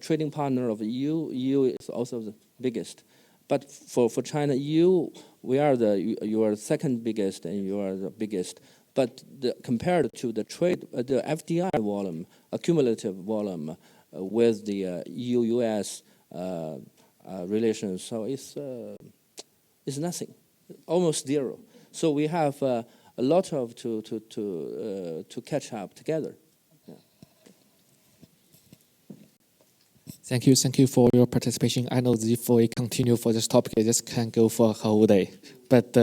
trading partner of EU. EU is also the biggest. But for China, EU, you are second biggest, and you are the biggest. But compared to the trade, the FDI volume, accumulative volume with the EU-US relations, so it's nothing, almost zero. So we have a lot of to catch up together. Thank you for your participation. I know if we continue for this topic, it just can't go for a whole day. But,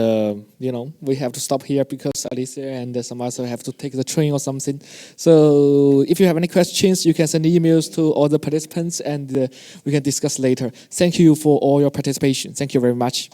we have to stop here because Alicia and some others have to take the train or something. So if you have any questions, you can send emails to all the participants and we can discuss later. Thank you for all your participation. Thank you very much.